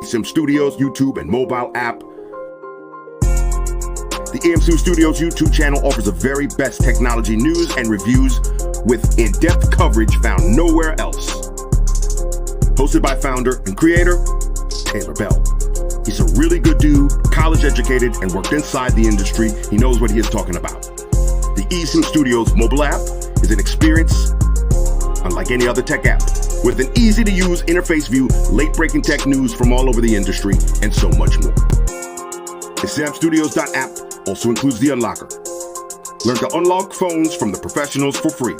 eSIM Studios YouTube and mobile app. The eSIM Studios YouTube channel offers the very best technology news and reviews with in-depth coverage found nowhere else. Hosted by founder and creator, Taylor Bell. He's a really good dude, college educated, and worked inside the industry. He knows what he is talking about. The eSIM Studios mobile app is an experience unlike any other tech app, with an easy-to-use interface view, late-breaking tech news from all over the industry, and so much more. eSIMstudios.app also includes the unlocker. Learn to unlock phones from the professionals for free.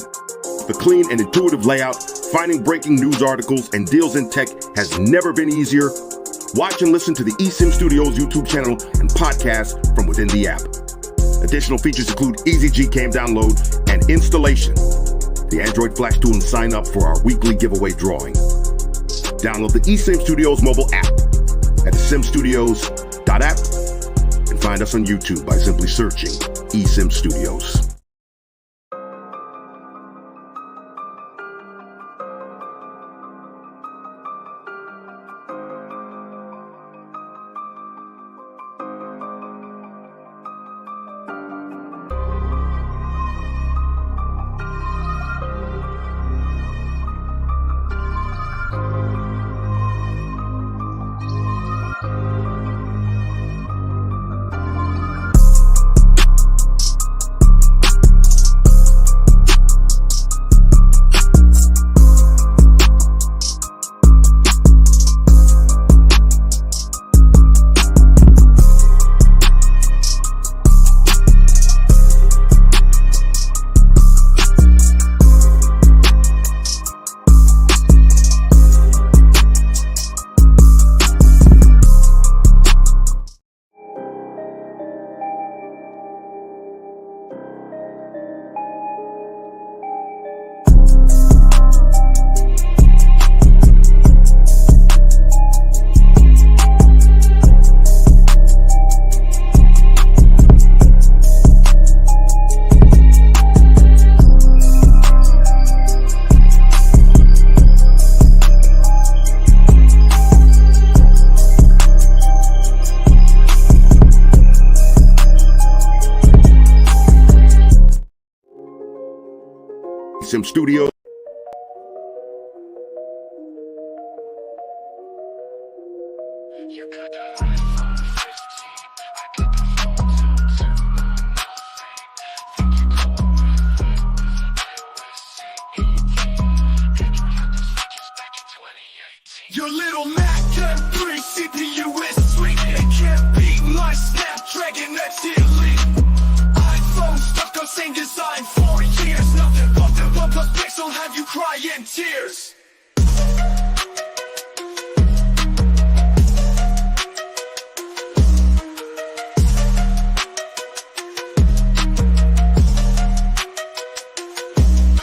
The clean and intuitive layout, finding breaking news articles and deals in tech has never been easier. Watch and listen to the eSIM Studios YouTube channel and podcast from within the app. Additional features include easy Gcam download and installation, the Android Flash tool, and sign up for our weekly giveaway drawing. Download the eSIM Studios mobile app at eSIMstudios.app and find us on YouTube by simply searching eSIM Studios. eSIM Studio. Your little Mac M3 CPU is sweet. It can't beat my Snapdragon X Elite. iPhone stuck on same design for years. Nothing but the OnePlus Pixel have you crying tears.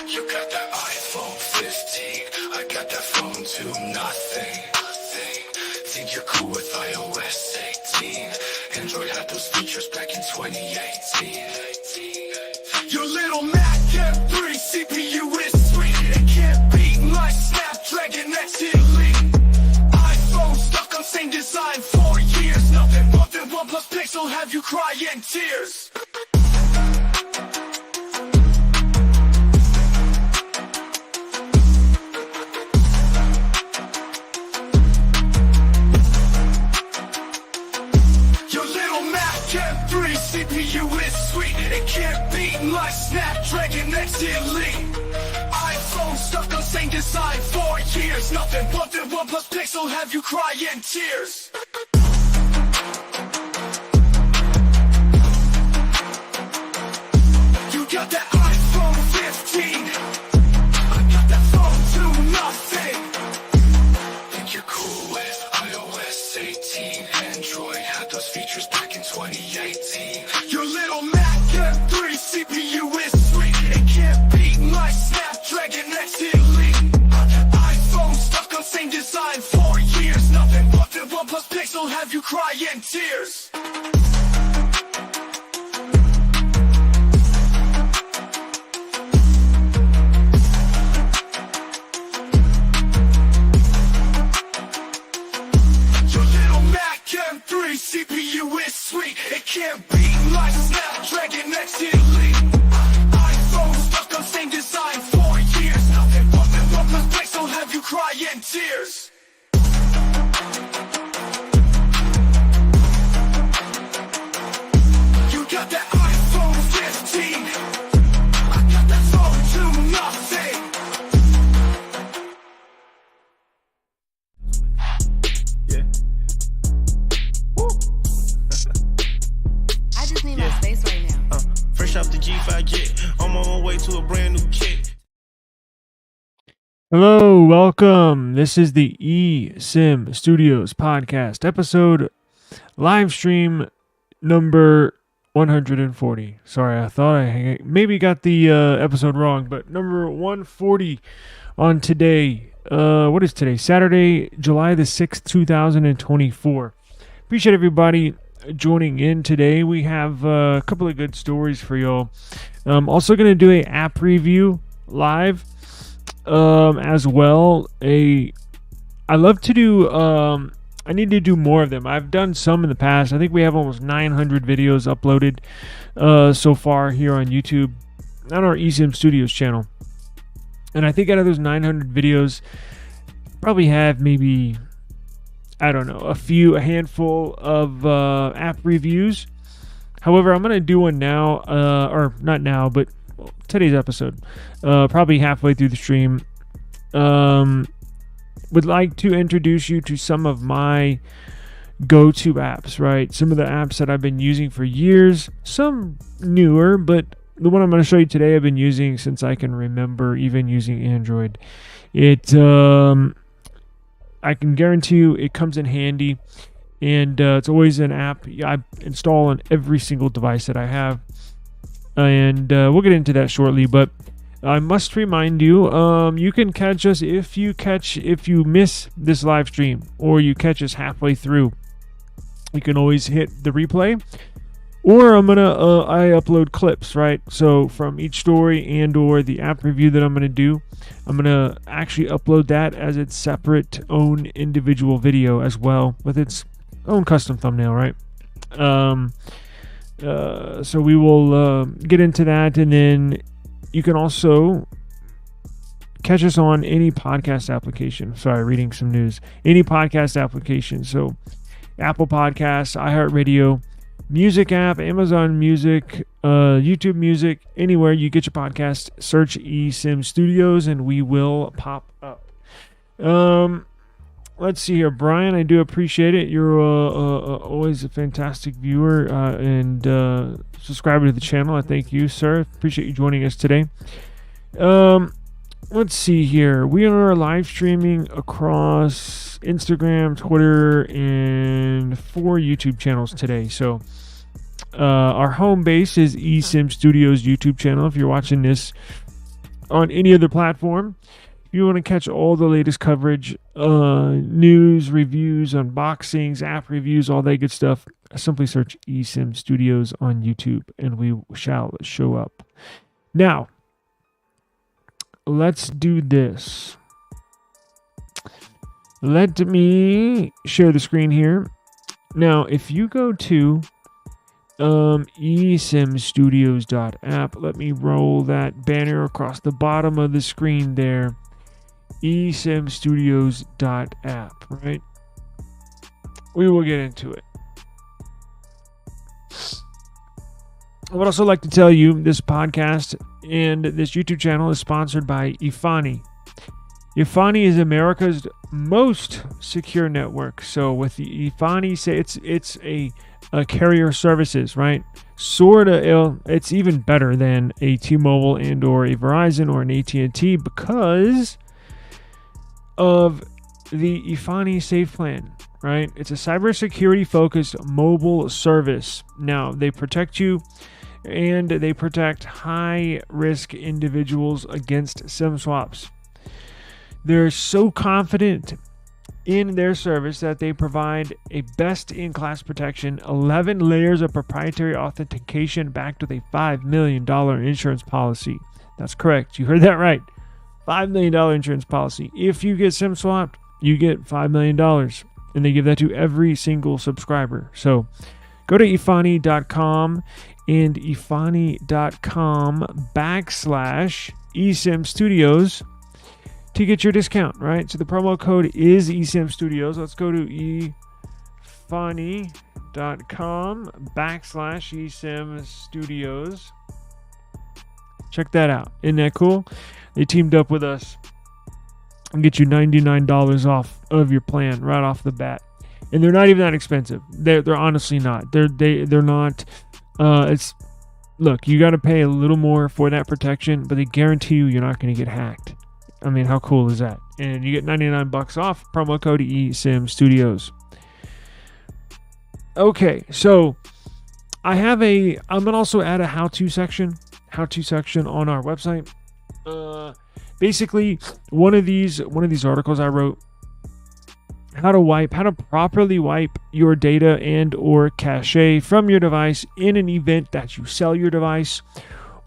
You got that iPhone 15, I got that phone to nothing. Think you're cool with iOS 18. Android had those features back in 2018. Your little Mac M3 CPU is sweet. It can't beat my Snapdragon X Elite. iPhone stuck on same design for years. Nothing but the OnePlus Pixel have you crying tears. M3 CPU is sweet. It can't beat my Snapdragon X Elite. iPhone stuck on same design for years. Nothing but the OnePlus Pixel have you crying tears. You got that iPhone 15, I got that phone to nothing. Think you're cool with iOS 18. Android had those features back in 2018. Your little Mac M3 CPU is sweet. It can't beat my Snapdragon X Elite. iPhone stuck on same design for years. Nothing but the OnePlus Pixel have you crying tears. Your crying tears. You got that iPhone 15. I got that phone to nothing. Yeah. Woo. I just need my space right now. Fresh off the G5 jet, I'm on my way to a brand new kit. Hello, welcome. This is the eSIM Studios podcast, episode live stream number 140. Sorry, I thought I maybe got the episode wrong, but number 140 on today. What is today? Saturday, July the 6th, 2024. Appreciate everybody joining in today. We have a couple of good stories for y'all. I'm also going to do a app review live as well. I love to do I need to do more of them. I've done some in the past. I think we have almost 900 videos uploaded so far here on YouTube on our eSIM Studios channel. And I think out of those 900 videos, probably have maybe, I don't know, a handful of app reviews. However, I'm going to do one now, or not now, but today's episode, probably halfway through the stream. Would like to introduce you to some of my go-to apps, right? Some of the apps that I've been using for years, some newer, but the one I'm going to show you today I've been using since I can remember, even using Android. I can guarantee you it comes in handy, and it's always an app I install on every single device that I have, and we'll get into that shortly. But I must remind you, you can catch us if you miss this live stream or you catch us halfway through. You can always hit the replay, or I upload clips, right? So from each story and or the app review that I'm gonna do, I'm gonna actually upload that as its separate own individual video as well, with its own custom thumbnail, right? So we will get into that, and then you can also catch us on any podcast application. Sorry, reading some news. Any podcast application. So Apple Podcasts, iHeartRadio, Music app, Amazon Music, YouTube Music, anywhere you get your podcast, search eSIM Studios and we will pop up. Let's see here. Brian, I do appreciate it. You're always a fantastic viewer and subscriber to the channel. I thank you, sir. Appreciate you joining us today. Let's see here. We are live streaming across Instagram, Twitter, and 4 YouTube channels today. So our home base is eSIM Studios YouTube channel. If you're watching this on any other platform, if you want to catch all the latest coverage, news, reviews, unboxings, app reviews, all that good stuff, simply search eSIM Studios on YouTube and we shall show up. Now, let's do this. Let me share the screen here. Now, if you go to eSIMstudios.app, let me roll that banner across the bottom of the screen there. eSIMstudios.app, right? We will get into it. I would also like to tell you this podcast and this YouTube channel is sponsored by Ifani. Ifani is America's most secure network. So with the Ifani, say it's a carrier services, right? It's even better than a T-Mobile and or a Verizon or an AT&T because of the Ifani Safe Plan, right? It's a cybersecurity focused mobile service. Now, they protect you and they protect high risk individuals against SIM swaps. They're so confident in their service that they provide a best-in-class protection, 11 layers of proprietary authentication backed with a $5 million insurance policy. That's correct. You heard that right. $5 million insurance policy. If you get SIM swapped, you get $5 million. And they give that to every single subscriber. So go to ifani.com and ifani.com/eSIM Studios. to get your discount, right? So the promo code is eSIM Studios. Let's go to eFunny.com/eSIM Studios. Check that out. Isn't that cool? They teamed up with us and get you $99 off of your plan right off the bat. And they're not even that expensive. They're honestly not. They're not. Look, you got to pay a little more for that protection, but they guarantee you're not going to get hacked. I mean, how cool is that? And you get $99 off. Promo code eSIM Studios. Okay, so I'm gonna also add a how-to section on our website. Basically, one of these articles I wrote, how to properly wipe your data and or cache from your device in an event that you sell your device,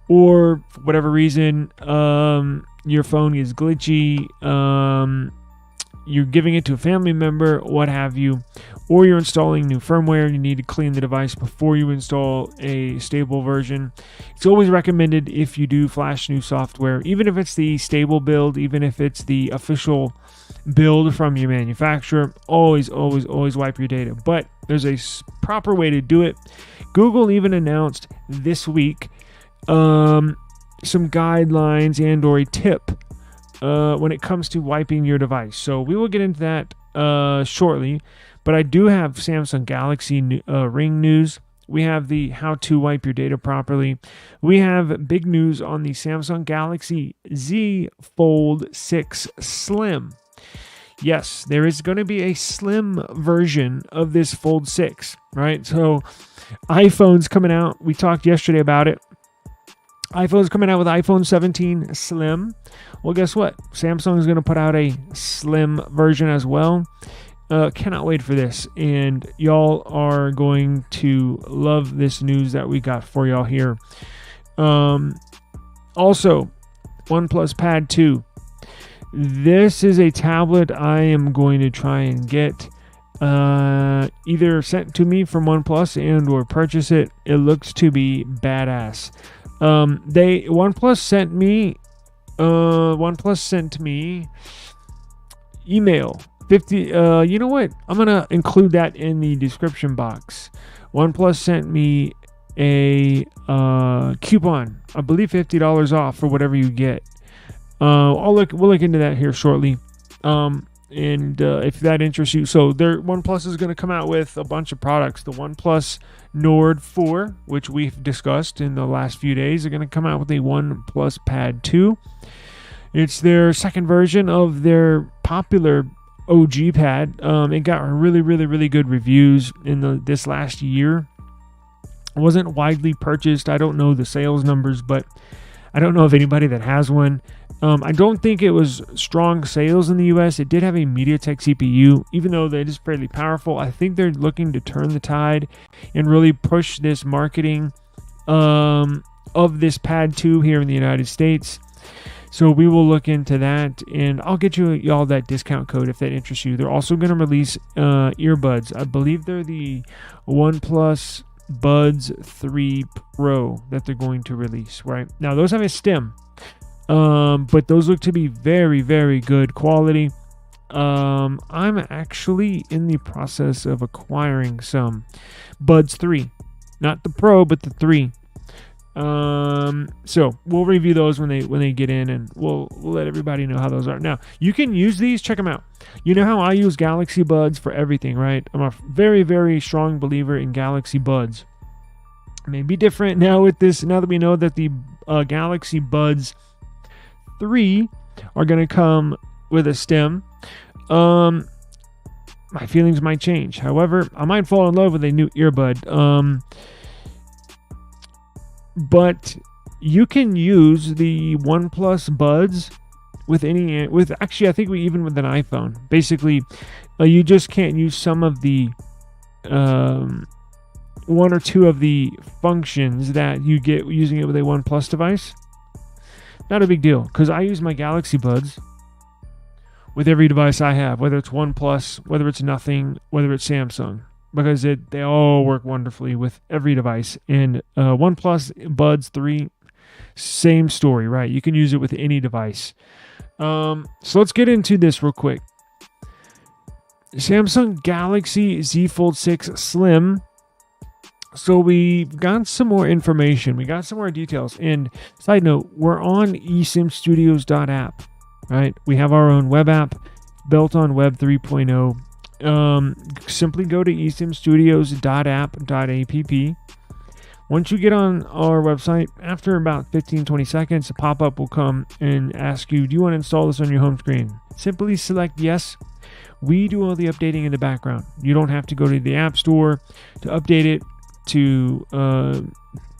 or for whatever reason, your phone is glitchy, you're giving it to a family member, what have you, or you're installing new firmware and you need to clean the device before you install a stable version. It's always recommended, if you do flash new software, even if it's the stable build, even if it's the official build from your manufacturer, always wipe your data. But there's a proper way to do it. Google even announced this week some guidelines and or a tip when it comes to wiping your device. So we will get into that shortly, but I do have Samsung Galaxy Ring news. We have the how to wipe your data properly. We have big news on the Samsung Galaxy Z Fold 6 Slim. Yes, there is going to be a slim version of this Fold 6, right? So iPhone's coming out. We talked yesterday about it. iPhone's coming out with iPhone 17 Slim. Well, guess what? Samsung is going to put out a slim version as well. Cannot wait for this. And y'all are going to love this news that we got for y'all here. Also, OnePlus Pad 2. This is a tablet I am going to try and get either sent to me from OnePlus and or purchase it. It looks to be badass. OnePlus sent me email 50. You know what? I'm gonna include that in the description box. OnePlus sent me a coupon, I believe $50 off for whatever you get. We'll look into that here shortly. And if that interests you, so OnePlus is going to come out with a bunch of products. The OnePlus Nord 4, which we've discussed in the last few days, are going to come out with a OnePlus Pad 2. It's their second version of their popular OG pad. It got really good reviews in this last year. It wasn't widely purchased. I don't know the sales numbers, but I don't know of anybody that has one. I don't think it was strong sales in the US. It did have a MediaTek CPU, even though that is fairly powerful. I think they're looking to turn the tide and really push this marketing of this Pad 2 here in the United States. So we will look into that, and I'll get y'all that discount code if that interests you. They're also going to release earbuds. I believe they're the OnePlus Buds 3 Pro that they're going to release, right? Now, those have a stem. But those look to be very good quality. I'm actually in the process of acquiring some Buds 3, not the Pro, but the 3. So we'll review those when they get in, and we'll let everybody know how those are. Now, you can use these. Check them out. You know how I use Galaxy Buds for everything, right? I'm a very strong believer in Galaxy Buds. It may be different now with this. Now that we know that the Galaxy Buds 3 are going to come with a stem, my feelings might change. However, I might fall in love with a new earbud. But you can use the OnePlus Buds with actually, I think even with an iPhone. Basically, you just can't use some of the one or two of the functions that you get using it with a OnePlus device. Not a big deal, because I use my Galaxy Buds with every device I have, whether it's OnePlus, whether it's Nothing, whether it's Samsung, because they all work wonderfully with every device. And OnePlus Buds 3 Same story, right? You can use it with any device. So let's get into this real quick. Samsung Galaxy Z Fold 6 Slim. So we got some more information. We got some more details. And side note, we're on eSIMstudios.app, right? We have our own web app built on Web 3.0. Simply go to eSIMstudios.app.app. Once you get on our website, after about 15-20 seconds, a pop-up will come and ask you, do you want to install this on your home screen? Simply select yes. We do all the updating in the background. You don't have to go to the App Store to update it, to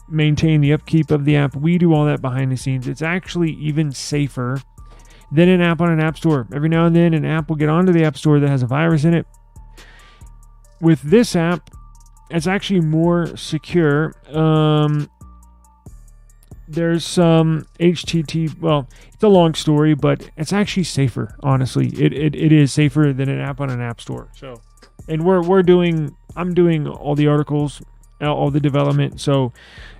maintain the upkeep of the app. We do all that behind the scenes. It's actually even safer than an app on an app store. Every now and then, an app will get onto the App Store that has a virus in it. With this app, it's actually more secure. There's some HTTP. Well, it's a long story, but it's actually safer. Honestly, it is safer than an app on an app store. So, and I'm doing all the articles, all the development. So,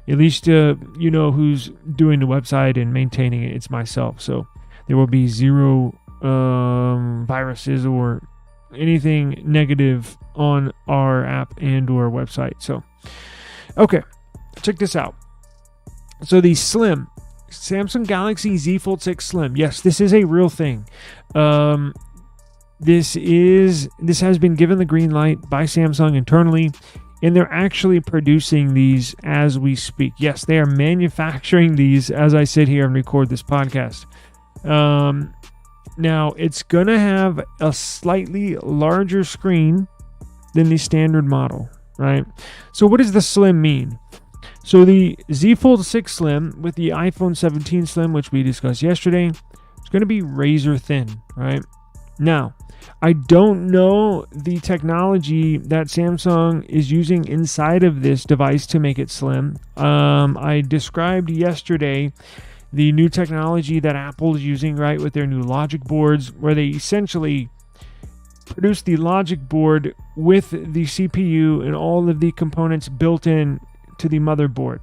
at least you know who's doing the website and maintaining it. It's myself. So, there will be zero viruses or anything negative on our app and or website. So, okay, check this out. So the Slim, Samsung Galaxy Z Fold 6 Slim. Yes, this is a real thing. This has been given the green light by Samsung internally, and they're actually producing these as we speak. Yes, they are manufacturing these as I sit here and record this podcast. Now, it's going to have a slightly larger screen than the standard model, right? So what does the Slim mean? So the Z Fold 6 Slim with the iPhone 17 Slim, which we discussed yesterday, it's going to be razor thin, right? Now, I don't know the technology that Samsung is using inside of this device to make it slim. I described yesterday the new technology that Apple is using, right, with their new logic boards, where they essentially produce the logic board with the CPU and all of the components built in to the motherboard.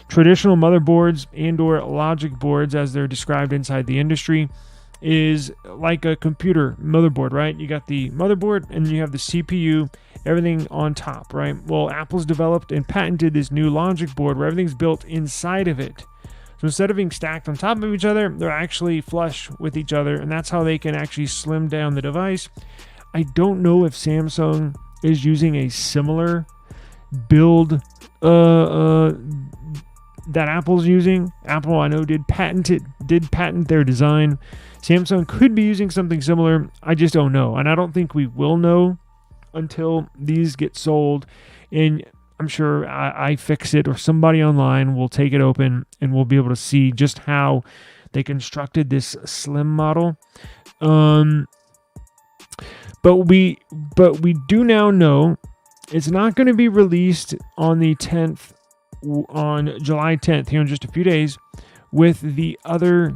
Traditional motherboards and or logic boards, as they're described inside the industry, is like a computer motherboard, right? You got the motherboard and you have the CPU, everything on top, right? Well, Apple's developed and patented this new logic board where everything's built inside of it. So instead of being stacked on top of each other, they're actually flush with each other, and that's how they can actually slim down the device. I don't know if Samsung is using a similar build that Apple's using. Apple, I know, did patent their design. Samsung could be using something similar. I just don't know, and I don't think we will know until these get sold. And I'm sure iFixit or somebody online will take it open and we'll be able to see just how they constructed this slim model. But we do now know it's not going to be released on the 10th, on July 10th, here in just a few days, with the other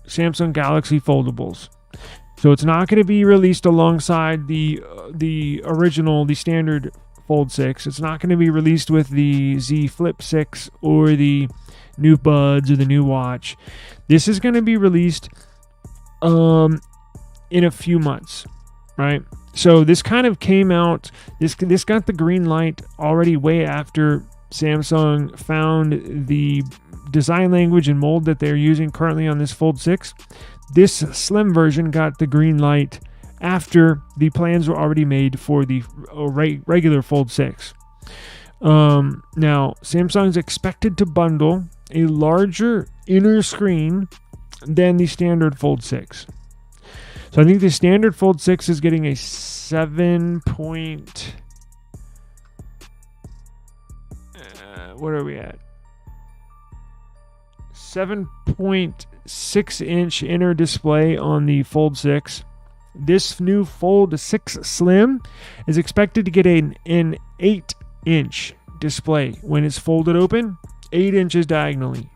Samsung Galaxy foldables. So it's not going to be released alongside the original, the standard Fold 6. It's not going to be released with the Z Flip 6 or the new Buds or the new watch. This is going to be released in a few months, right? So this kind of came out, this got the green light already way after Samsung found the design language and mold that they're using currently on this Fold 6. This slim version got the green light after the plans were already made for the regular Fold 6. Now, Samsung's expected to bundle a larger inner screen than the standard Fold 6. So I think the standard Fold 6 is getting a 7.6 inch inner display on the Fold 6. This new Fold 6 Slim is expected to get an 8-inch display when it's folded open, 8 inches diagonally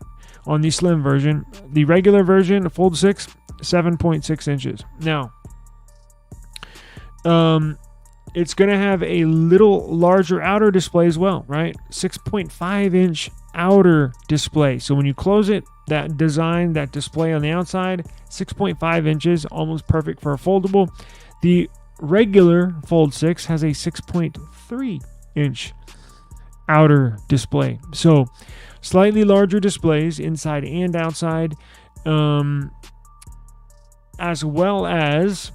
on the Slim version. The regular version, the Fold 6, 7.6 inches. Now, it's going to have a little larger outer display as well, right? 6.5 inch outer display. So when you close it, that display on the outside, 6.5 inches, almost perfect for a foldable. The regular Fold 6 has a 6.3 inch outer display. So slightly larger displays inside and outside, as well as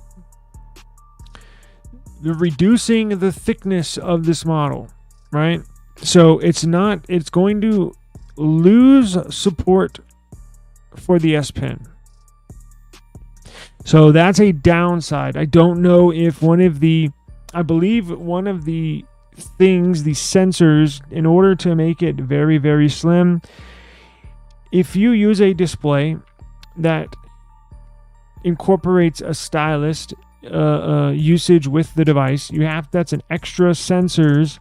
reducing the thickness of this model, right? So it's going to lose support for the S Pen. So that's a downside. I don't know if I believe one of the things, the sensors, in order to make it very, very slim, if you use a display that incorporates a stylus usage with the device, that's an extra sensors,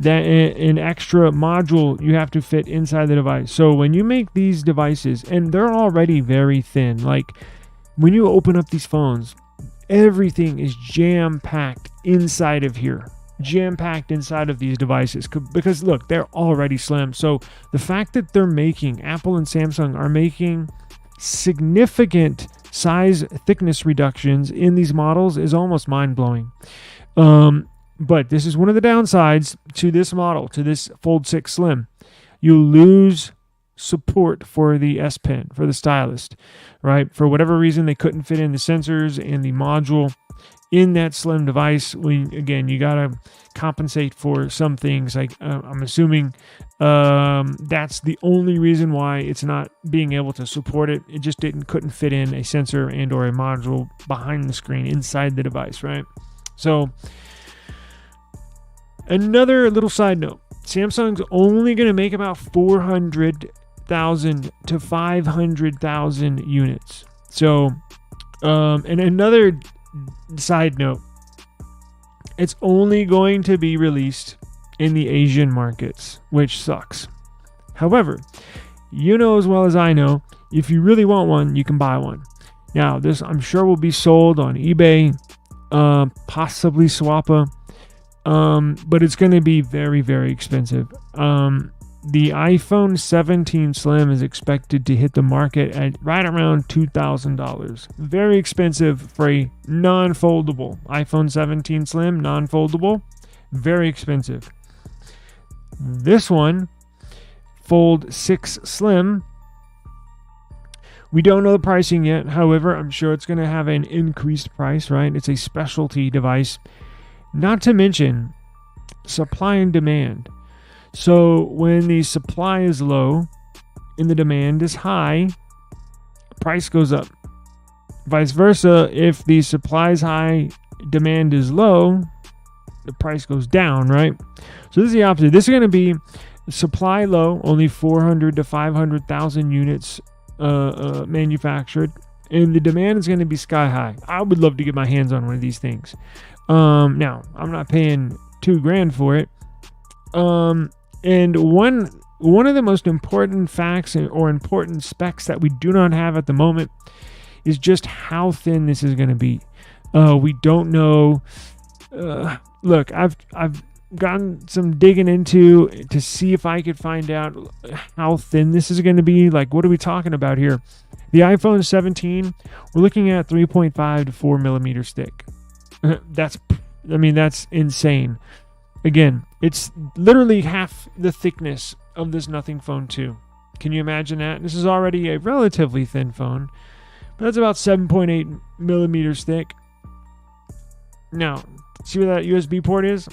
that an extra module you have to fit inside the device. So when you make these devices, and they're already very thin, like when you open up these phones, everything is jam-packed inside of here, jam-packed inside of these devices, because look, they're already slim. So the fact that Apple and Samsung are making significant size thickness reductions in these models is almost mind-blowing. But this is one of the downsides to this model, to this Fold 6 Slim. You lose support for the S Pen, for the stylus, right? For whatever reason, they couldn't fit in the sensors and the module in that slim device. Again, you got to compensate for some things. Like I'm assuming that's the only reason why it's not being able to support it. It just couldn't fit in a sensor and or a module behind the screen inside the device, right? So another little side note, Samsung's only going to make about 400,000 to 500,000 units. So, and another side note, it's only going to be released in the Asian markets, which sucks. However, you know as well as I know, if you really want one, you can buy one. Now, this I'm sure will be sold on eBay, possibly Swappa. But it's going to be very, very expensive. The iPhone 17 Slim is expected to hit the market at right around $2,000. Very expensive for a non-foldable. iPhone 17 Slim, non-foldable, very expensive. This one, Fold 6 Slim, we don't know the pricing yet. However, I'm sure it's going to have an increased price, right? It's a specialty device. Not to mention supply and demand. So when the supply is low and the demand is high, price goes up. Vice versa, if the supply is high, demand is low, the price goes down, right? So this is the opposite. This is going to be supply low, only 400 to 500,000 units manufactured, and the demand is going to be sky high. I would love to get my hands on one of these things. Now, I'm not paying $2,000 for it. And one of the most important facts or important specs that we do not have at the moment is just how thin this is going to be. We don't know. Look, I've gotten some digging into to see if I could find out how thin this is going to be. Like, what are we talking about here? The iPhone 17, we're looking at 3.5 to 4 millimeters thick. That's insane. Again, it's literally half the thickness of this Nothing Phone 2. Can you imagine that? This is already a relatively thin phone, but that's about 7.8 millimeters thick. Now, see where that USB port is?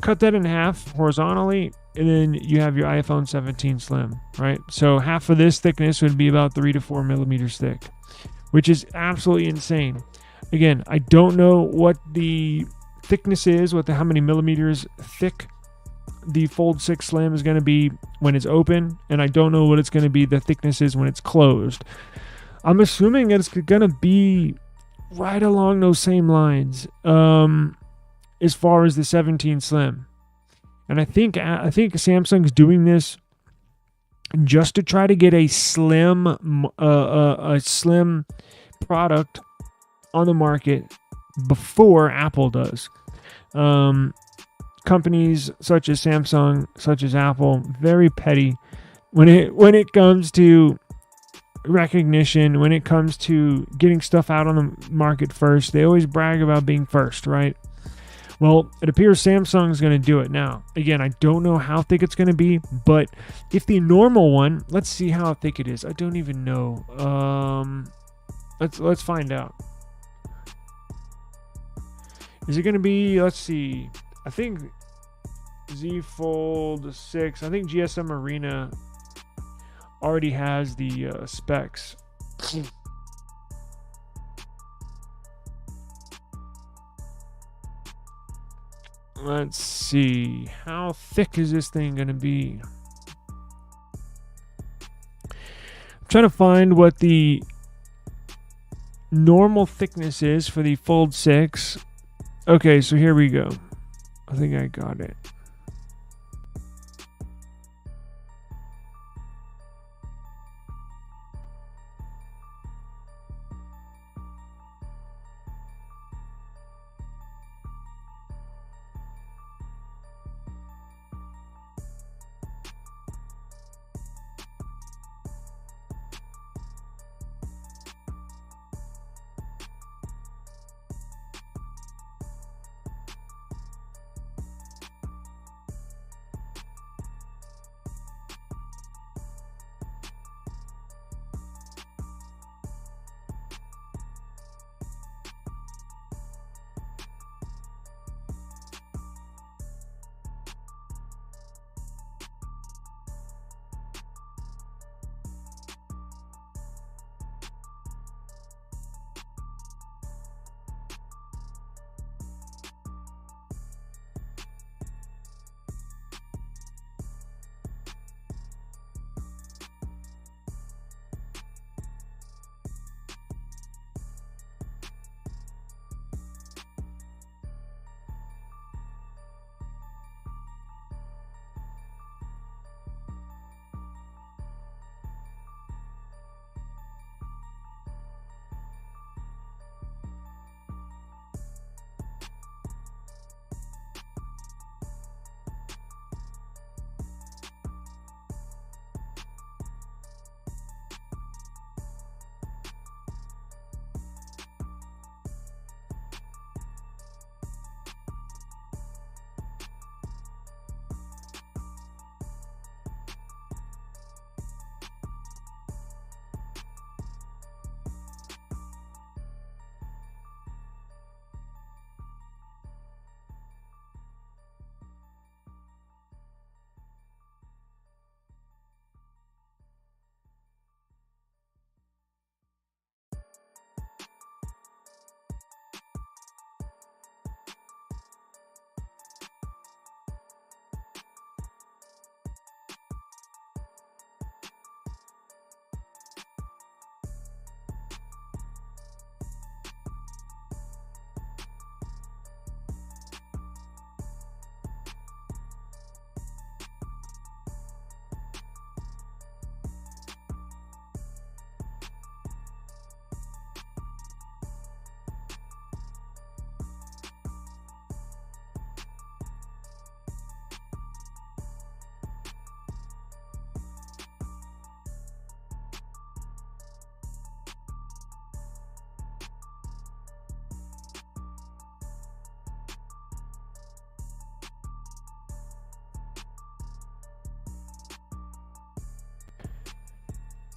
Cut that in half horizontally, and then you have your iPhone 17 Slim, right? So half of this thickness would be about 3 to 4 millimeters thick, which is absolutely insane. Again, I don't know what the thickness is, how many millimeters thick the Fold 6 Slim is going to be when it's open, and I don't know what it's going to be, the thickness is when it's closed. I'm assuming it's going to be right along those same lines as far as the 17 Slim. And I think Samsung's doing this just to try to get a slim product on the market before Apple does. Companies such as Samsung, such as Apple, very petty when it comes to recognition, when it comes to getting stuff out on the market first. They always brag about being first, right? Well, it appears Samsung's going to do it now. Again, I don't know how thick it's going to be, but if the normal one, let's see how thick it is. I don't even know. Let's find out. Is it going to be, let's see, I think Z Fold 6, I think GSM Arena already has the specs. Let's see. How thick is this thing going to be? I'm trying to find what the normal thickness is for the Fold 6. Okay, so here we go. I think I got it.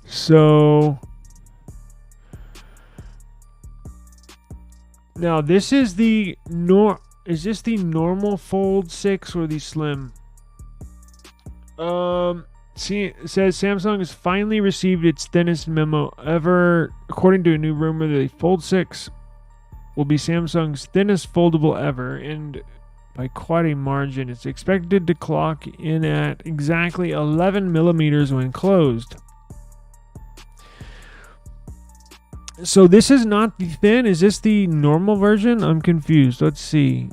So now this is the is this the normal Fold 6 or the Slim? See, it says Samsung has finally received its thinnest memo ever. According to a new rumor, the Fold 6 will be Samsung's thinnest foldable ever, and by quite a margin. It's expected to clock in at exactly 11 millimeters when closed. So this is not the thin. Is this the normal version? I'm confused. Let's see.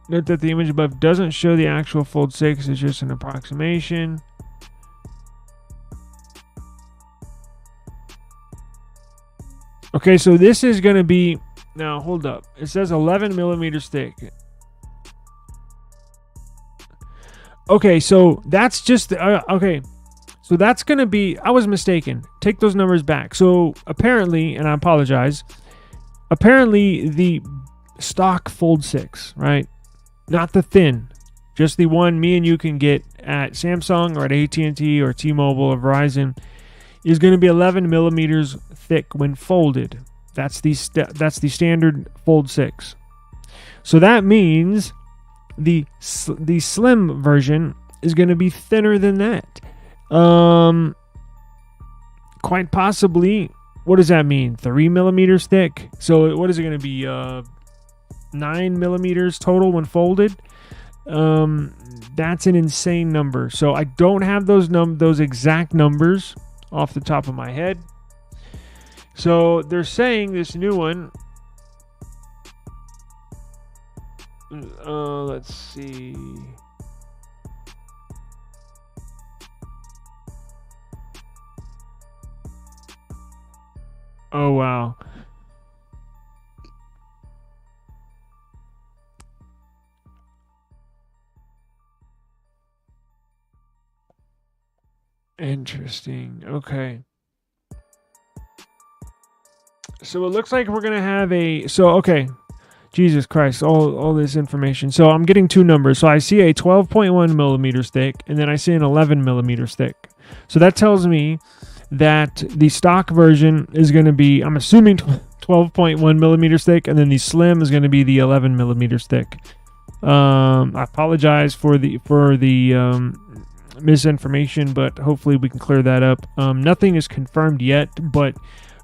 Note that the image above doesn't show the actual Fold 6. It's just an approximation. Okay, so this is going to be Now, hold up. It says 11 millimeters thick. Okay, so that's just... okay, so that's going to be... I was mistaken. Take those numbers back. So, apparently, and I apologize, apparently the stock Fold 6, right? Not the thin. Just the one me and you can get at Samsung or at AT&T or T-Mobile or Verizon is going to be 11 millimeters thick when folded. That's the standard Fold 6. So that means the slim version is going to be thinner than that. Quite possibly, what does that mean? 3 millimeters thick. So what is it going to be? 9 millimeters total when folded. That's an insane number. So I don't have those exact numbers off the top of my head. So they're saying this new one. Let's see. Oh wow. Interesting. Okay. So it looks like we're going to have okay. Jesus Christ, all this information. So I'm getting two numbers. So I see a 12.1 millimeters thick, and then I see an 11 millimeters thick. So that tells me that the stock version is going to be, I'm assuming 12.1 millimeters thick, and then the slim is going to be the 11 millimeters thick. I apologize for the misinformation, but hopefully we can clear that up. Nothing is confirmed yet, but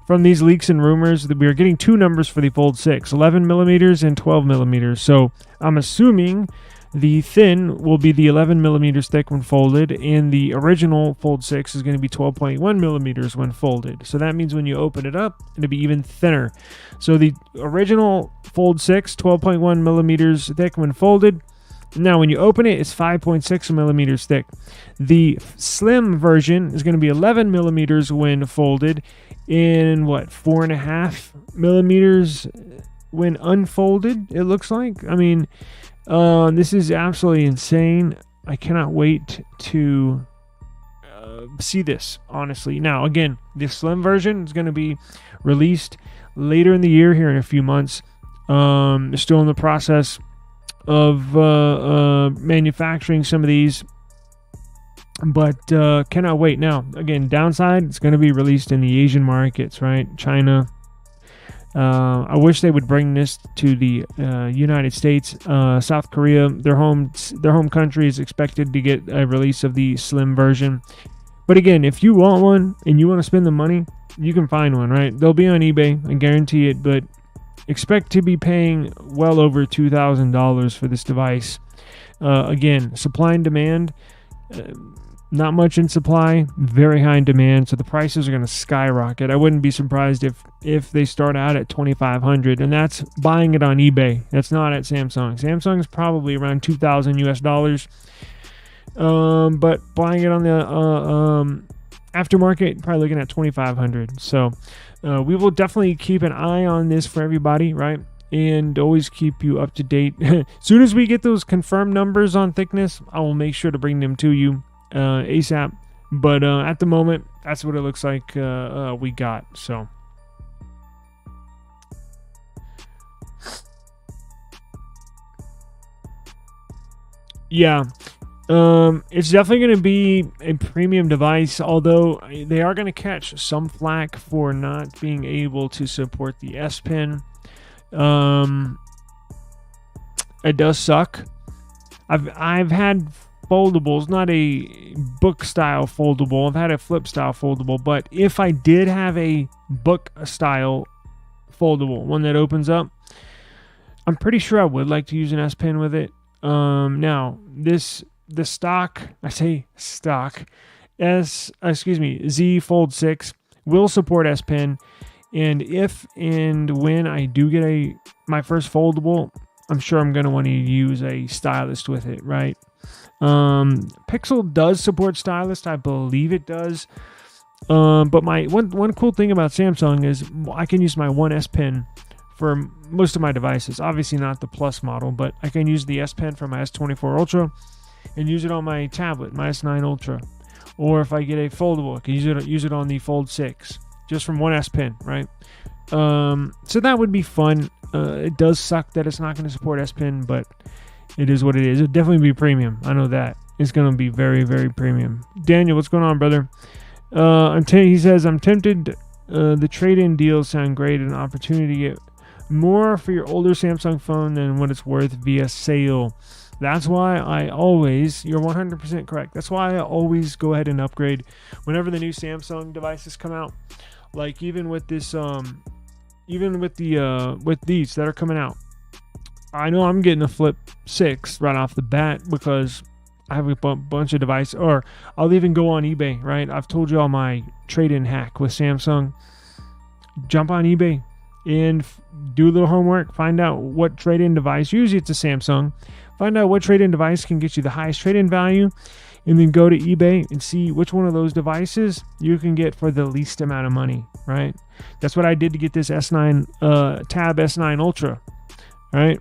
from these leaks and rumors that we are getting two numbers for the Fold 6, 11 millimeters and 12 millimeters. So I'm assuming the thin will be the 11 millimeters thick when folded, and the original Fold 6 is going to be 12.1 millimeters when folded. So that means when you open it up, it'll be even thinner. So the original Fold 6, 12.1 millimeters thick when folded. Now, when you open it, it's 5.6 millimeters thick. The slim version is going to be 11 millimeters when folded, in 4.5 millimeters when unfolded, it looks like. I mean, this is absolutely insane. I cannot wait to see this, honestly. Now, again, the slim version is going to be released later in the year, here in a few months. They're still in the process of manufacturing some of these, but cannot wait. Now, again, downside, it's going to be released in the Asian markets, right? China. I wish they would bring this to the United States. South Korea, their home country, is expected to get a release of the slim version. But again, if you want one and you want to spend the money, you can find one, right? They'll be on eBay, I guarantee it, but expect to be paying well over $2,000 for this device. Again, supply and demand, not much in supply, very high in demand, so the prices are going to skyrocket. I wouldn't be surprised if they start out at $2,500, and that's buying it on eBay. That's not at Samsung. Samsung's probably around $2,000 US, but buying it on the aftermarket, probably looking at $2,500. So we will definitely keep an eye on this for everybody, right? And always keep you up to date. As soon as we get those confirmed numbers on thickness, I will make sure to bring them to you ASAP. But at the moment, that's what it looks like we got. So yeah, it's definitely going to be a premium device, although they are going to catch some flack for not being able to support the S Pen. It does suck. I've had foldables, not a book style foldable. I've had a flip style foldable, but if I did have a book style foldable, one that opens up, I'm pretty sure I would like to use an S Pen with it. Now the stock, I say stock, Z Fold 6 will support S Pen, and if and when I do get my first foldable, I'm sure I'm going to want to use a stylus with it, right? Pixel does support stylus, I believe it does. But my one cool thing about Samsung is I can use my One S Pen for most of my devices. Obviously not the Plus model, but I can use the S Pen for my S24 Ultra and use it on my tablet, my S9 Ultra. Or if I get a foldable, I can use it on the Fold 6, just from one S Pen, right? So that would be fun. It does suck that it's not going to support S Pen, but it is what it is. It'll definitely be premium. I know that. It's going to be very, very premium. Daniel, what's going on, brother? He says, I'm tempted. The trade-in deals sound great. An opportunity to get more for your older Samsung phone than what it's worth via sale. That's why I always, you're 100% correct. That's why I always go ahead and upgrade whenever the new Samsung devices come out. Like even with this, with these that are coming out, I know I'm getting a Flip 6 right off the bat because I have a bunch of devices. Or I'll even go on eBay, right? I've told you all my trade-in hack with Samsung. Jump on eBay and do a little homework. Find out what trade-in device. Usually it's a Samsung. Find out what trade-in device can get you the highest trade-in value, and then go to eBay and see which one of those devices you can get for the least amount of money, right? That's what I did to get this S9 Tab S9 Ultra, right?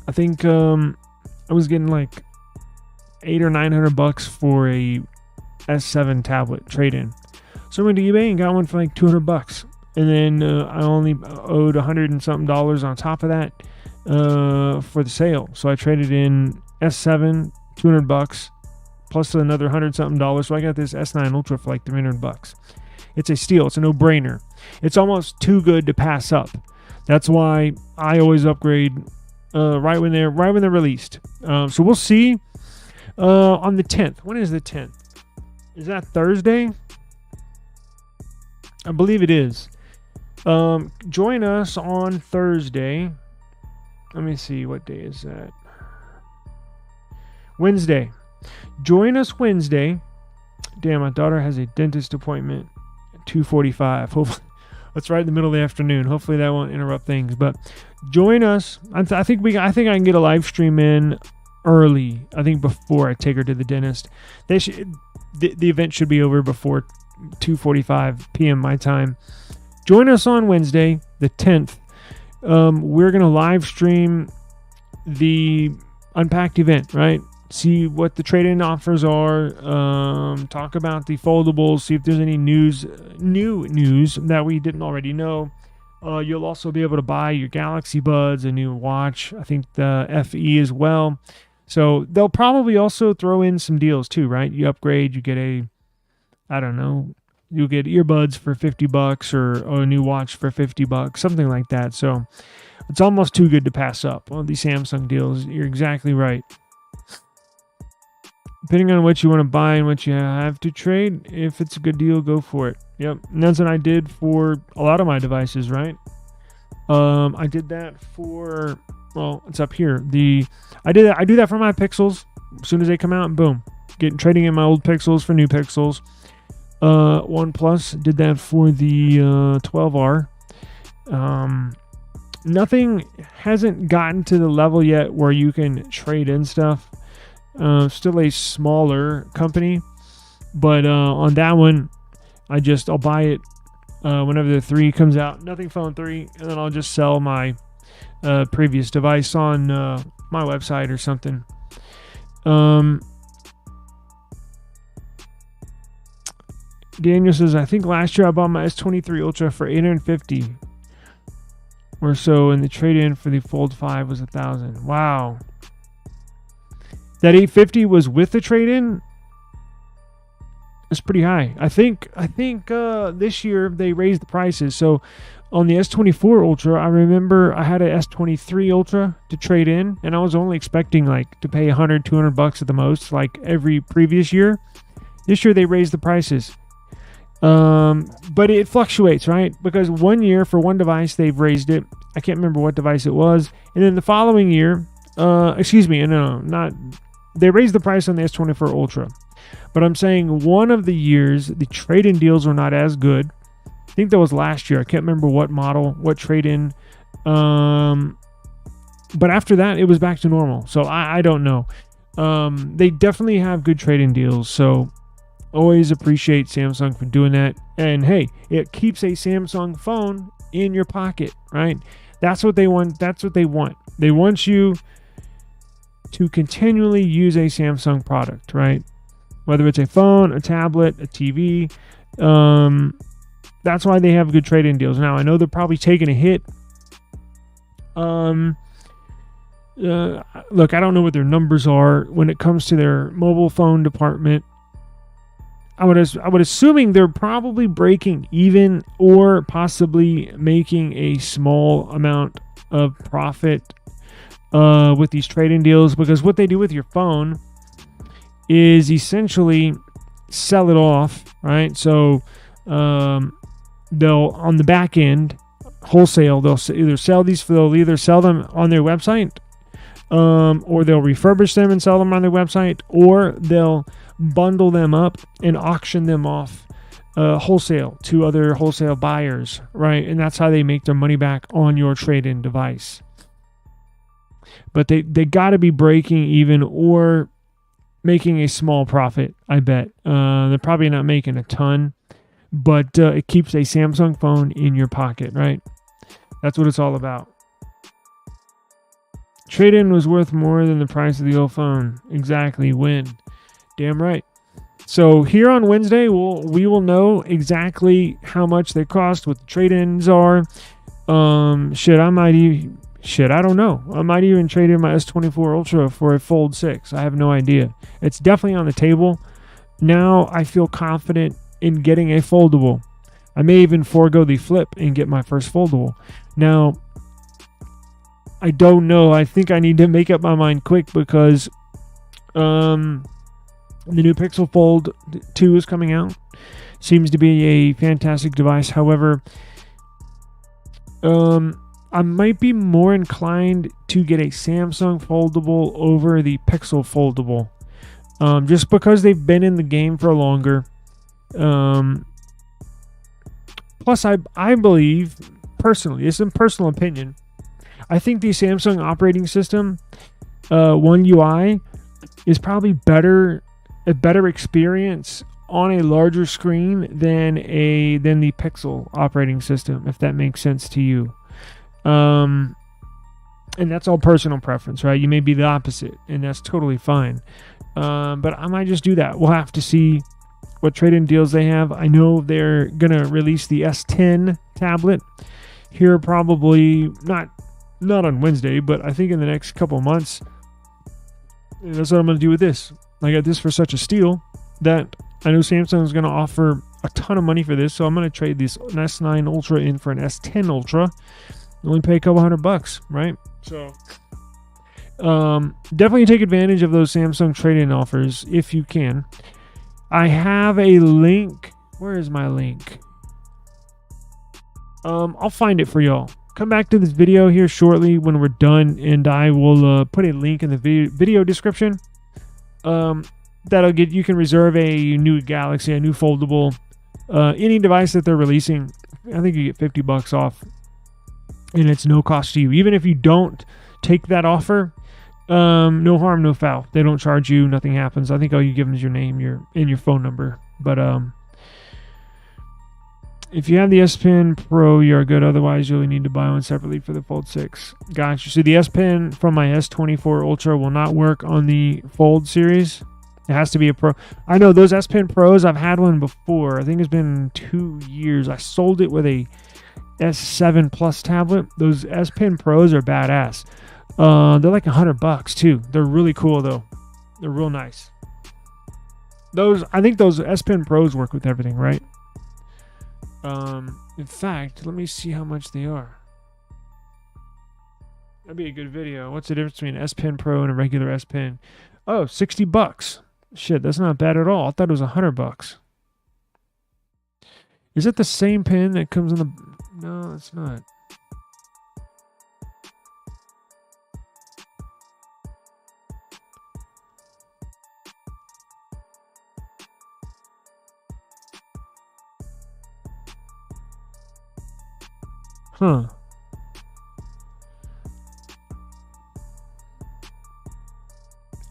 I think I was getting like $800 or $900 for a S7 tablet trade-in. So I went to eBay and got one for like $200, and then I only owed $100 and something on top of that for the sale. So I traded in S7 $200 plus another $100 something. So I got this S9 Ultra for like $300. It's a steal. It's a no-brainer. It's almost too good to pass up. That's why I always upgrade right when they're released. So we'll see on the 10th. When is the 10th? Is that Thursday? I believe it is. Join us on Thursday. Let me see, what day is that? Wednesday. Join us Wednesday. Damn, my daughter has a dentist appointment at 2:45. Hopefully, that's right in the middle of the afternoon. Hopefully that won't interrupt things. But join us. I think I can get a live stream in early. I think before I take her to the dentist. The event should be over before 2:45 p.m. my time. Join us on Wednesday, the 10th. We're going to live stream the Unpacked event, right? See what the trade-in offers are, talk about the foldables, see if there's any new news that we didn't already know. You'll also be able to buy your Galaxy Buds, a new watch, I think the FE as well. So they'll probably also throw in some deals too, right? You upgrade, you get you'll get earbuds for $50 or a new watch for $50, something like that. So it's almost too good to pass up. Well, these Samsung deals, you're exactly right. Depending on what you want to buy and what you have to trade, if it's a good deal, go for it. Yep, and that's what I did for a lot of my devices, right? I did that for, well, it's up here. I do that for my Pixels. As soon as they come out, boom, trading in my old Pixels for new Pixels. OnePlus did that for the 12R. Nothing hasn't gotten to the level yet where you can trade in stuff. Still a smaller company, but on that one, I'll buy it whenever the 3 comes out. Nothing Phone 3, and then I'll just sell my previous device on my website or something. Daniel says, I think last year I bought my S23 Ultra for $850 or so, and the trade-in for the Fold 5 was $1,000. Wow. That $850 was with the trade-in? That's pretty high. I think this year they raised the prices. So on the S24 Ultra, I remember I had a S23 Ultra to trade in, and I was only expecting to pay $100, $200 at the most, like every previous year. This year they raised the prices. But it fluctuates, right? Because one year for one device they've raised it. I can't remember what device it was. And then the following year, they raised the price on the S24 Ultra. But I'm saying one of the years the trade-in deals were not as good. I think that was last year. I can't remember what model, what trade-in. But after that, it was back to normal. So I don't know. They definitely have good trade-in deals. So always appreciate Samsung for doing that. And hey, it keeps a Samsung phone in your pocket, right? That's what they want. That's what they want. They want you to continually use a Samsung product, right? Whether it's a phone, a tablet, a TV. That's why they have good trade-in deals. Now, I know they're probably taking a hit. Look, I don't know what their numbers are when it comes to their mobile phone department. I would assuming they're probably breaking even or possibly making a small amount of profit with these trade-in deals, because what they do with your phone is essentially sell it off, right? So they'll, on the back end, wholesale, they'll either sell them on their website, or they'll refurbish them and sell them on their website, or they'll bundle them up and auction them off wholesale to other wholesale buyers, right? And that's how they make their money back on your trade-in device. But they got to be breaking even or making a small profit, I bet. They're probably not making a ton, but it keeps a Samsung phone in your pocket, right? That's what it's all about. Trade-in was worth more than the price of the old phone. Exactly. When? Damn right. So here on Wednesday, we will know exactly how much they cost, what the trade-ins are. I don't know. I might even trade in my S24 Ultra for a Fold 6. I have no idea. It's definitely on the table. Now I feel confident in getting a foldable. I may even forego the flip and get my first foldable. Now, I don't know. I think I need to make up my mind quick because the new Pixel Fold 2 is coming out. Seems to be a fantastic device. However, I might be more inclined to get a Samsung foldable over the Pixel foldable. Just because they've been in the game for longer. Plus, I believe, personally, it's a personal opinion, I think the Samsung operating system, One UI, is probably a better experience on a larger screen than the Pixel operating system, if that makes sense to you. And that's all personal preference, right? You may be the opposite, and that's totally fine. But I might just do that. We'll have to see what trade-in deals they have. I know they're going to release the S10 tablet here probably, not on Wednesday, but I think in the next couple months. And that's what I'm going to do with this. I got this for such a steal that I know Samsung is going to offer a ton of money for this, so I'm going to trade this S9 Ultra in for an S10 Ultra. Only pay a couple $100, right? So definitely take advantage of those Samsung trade-in offers if you can. I have a link. Where is my link? I'll find it for y'all. Come back to this video here shortly when we're done, and I will put a link in the video description. That'll get you can reserve a new Galaxy, a new foldable, any device that they're releasing. I think you get $50 off, and it's no cost to you. Even if you don't take that offer, no harm, no foul. They don't charge you. Nothing happens. I think all you give them is your name, your phone number. But if you have the S Pen Pro, you're good. Otherwise, you'll need to buy one separately for the Fold 6. Gotcha. So the S Pen from my S24 Ultra will not work on the Fold series. It has to be a Pro. I know those S Pen Pros, I've had one before. I think it's been 2 years. I sold it with a S7 Plus tablet. Those S Pen Pros are badass. They're like $100 too. They're really cool though. They're real nice. I think those S Pen Pros work with everything, right? In fact, let me see how much they are. That'd be a good video. What's the difference between an S Pen Pro and a regular S Pen? Oh, $60. Shit, that's not bad at all. I thought it was $100. Is it the same pen that comes in the... No, it's not. Huh.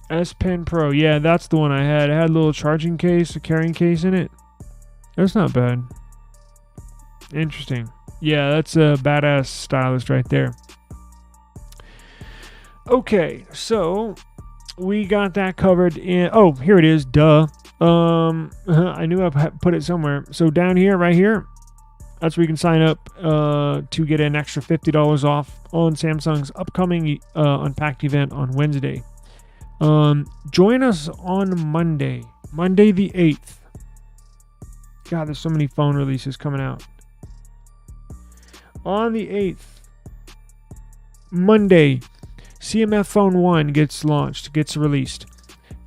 S Pen Pro. Yeah, that's the one I had. It had a little charging case, a carrying case in it. That's not bad. Interesting. Yeah, that's a badass stylus right there. Okay, so we got that covered in. Oh, here it is. Duh. I knew I put it somewhere. So down here, right here, that's where you can sign up to get an extra $50 off on Samsung's upcoming Unpacked event on Wednesday. Join us on Monday the 8th. God, there's so many phone releases coming out. On the 8th, Monday, CMF Phone 1 gets released.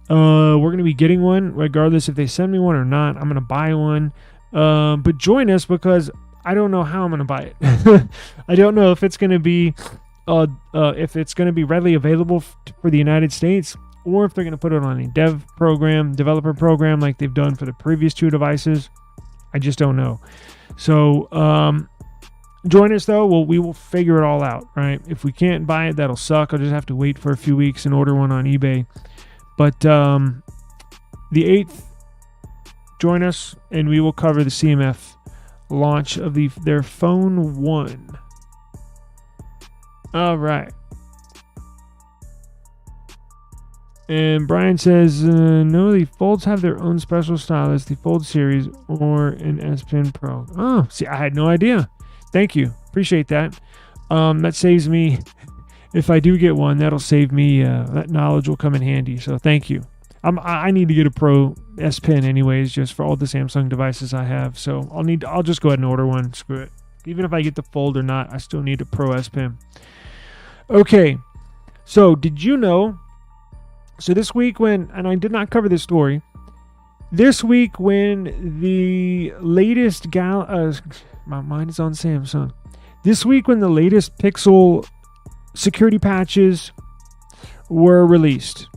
We're going to be getting one, regardless if they send me one or not. I'm going to buy one. But join us because I don't know how I'm going to buy it. I don't know if it's going to be readily available for the United States, or if they're going to put it on a developer program like they've done for the previous two devices. I just don't know. So join us though. We will figure it all out, right? If we can't buy it, that'll suck. I'll just have to wait for a few weeks and order one on eBay. But the 8th, join us and we will cover the CMF launch of their Phone 1. All right. And Brian says, no, the Folds have their own special stylus, the Fold series or an S Pen Pro. Oh, see, I had no idea. Thank you. Appreciate that. That saves me, if I do get one, that'll save me, that knowledge will come in handy. So thank you. I need to get a Pro S Pen anyways, just for all the Samsung devices I have. So I'll just go ahead and order one. Screw it. Even if I get the Fold or not, I still need a Pro S Pen. Okay. So did you know? So this week and I did not cover this story, this week when the latest my mind is on Samsung. This week when the latest Pixel security patches were released,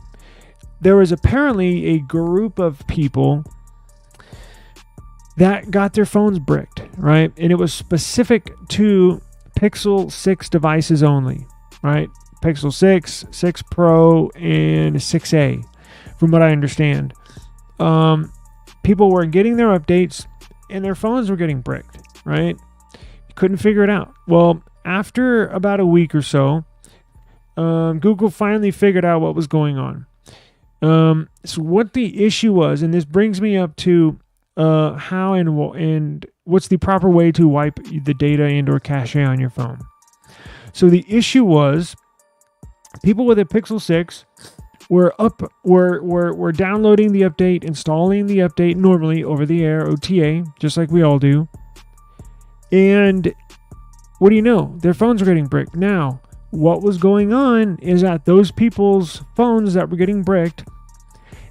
there was apparently a group of people that got their phones bricked, right? And it was specific to Pixel 6 devices only, right? Pixel 6, 6 Pro, and 6A, from what I understand. People were getting their updates, and their phones were getting bricked, right? Couldn't figure it out. Well, after about a week or so, Google finally figured out what was going on. So what the issue was, and this brings me up to how and what's the proper way to wipe the data and/or cache on your phone. So the issue was, people with a Pixel 6 were downloading the update, installing the update normally over the air, OTA, just like we all do. And what do you know? Their phones were getting bricked. Now, what was going on is that those people's phones that were getting bricked,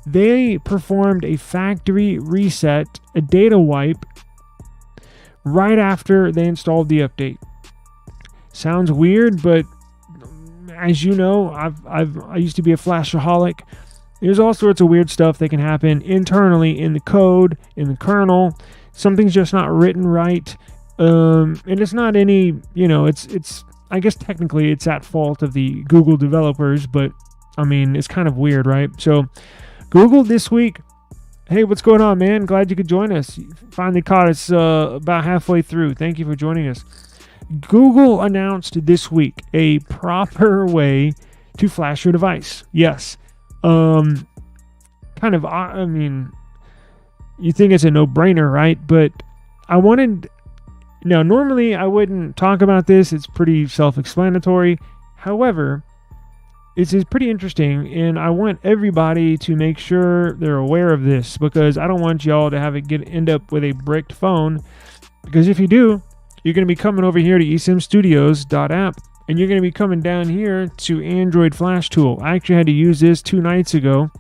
they performed a factory reset, a data wipe, right after they installed the update. Sounds weird, but as you know, I used to be a flashaholic. There's all sorts of weird stuff that can happen internally in the code, in the kernel. Something's just not written right. And it's not any, it's I guess technically it's at fault of the Google developers, but I mean, it's kind of weird, right? So Google this week, hey, what's going on, man? Glad you could join us. You finally caught us about halfway through. Thank you for joining us. Google announced this week a proper way to flash your device. Yes. I mean, you think it's a no-brainer, right? But normally I wouldn't talk about this. It's pretty self-explanatory. However, it's pretty interesting, and I want everybody to make sure they're aware of this, because I don't want y'all to have it end up with a bricked phone, because if you do, you're going to be coming over here to eSIMstudios.app, and you're going to be coming down here to Android Flash Tool. I actually had to use this 2 nights ago.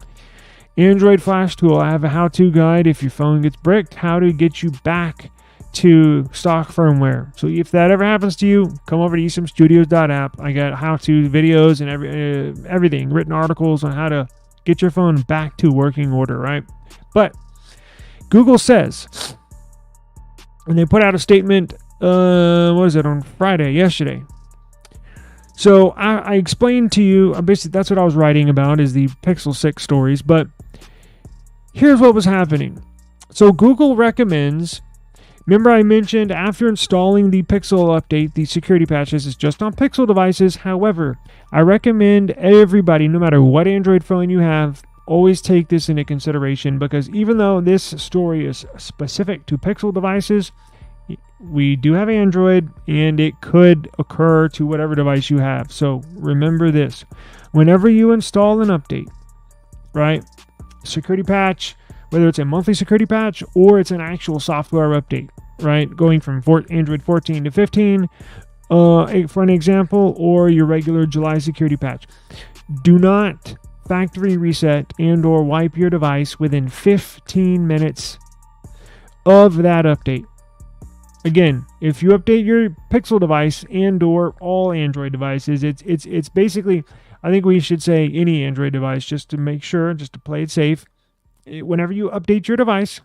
Android Flash Tool, I have a how-to guide if your phone gets bricked, how to get you back to stock firmware. So if that ever happens to you, come over to eSIMstudios.app. I got how-to videos and everything, written articles on how to get your phone back to working order, right? But Google says, and they put out a statement, on Friday, yesterday. So I explained to you, basically that's what I was writing about, is the Pixel 6 stories, but here's what was happening. So Google recommends Remember I mentioned after installing the Pixel update, the security patch, this is just on Pixel devices. However, I recommend everybody, no matter what Android phone you have, always take this into consideration, because even though this story is specific to Pixel devices, we do have Android and it could occur to whatever device you have. So remember this. Whenever you install an update, right, security patch, whether it's a monthly security patch or it's an actual software update, right, going from Android 14 to 15, for an example, or your regular July security patch, do not factory reset and or wipe your device within 15 minutes of that update. Again, if you update your Pixel device and or all Android devices, it's basically, I think we should say any Android device, just to make sure, just to play it safe. Whenever you update your device,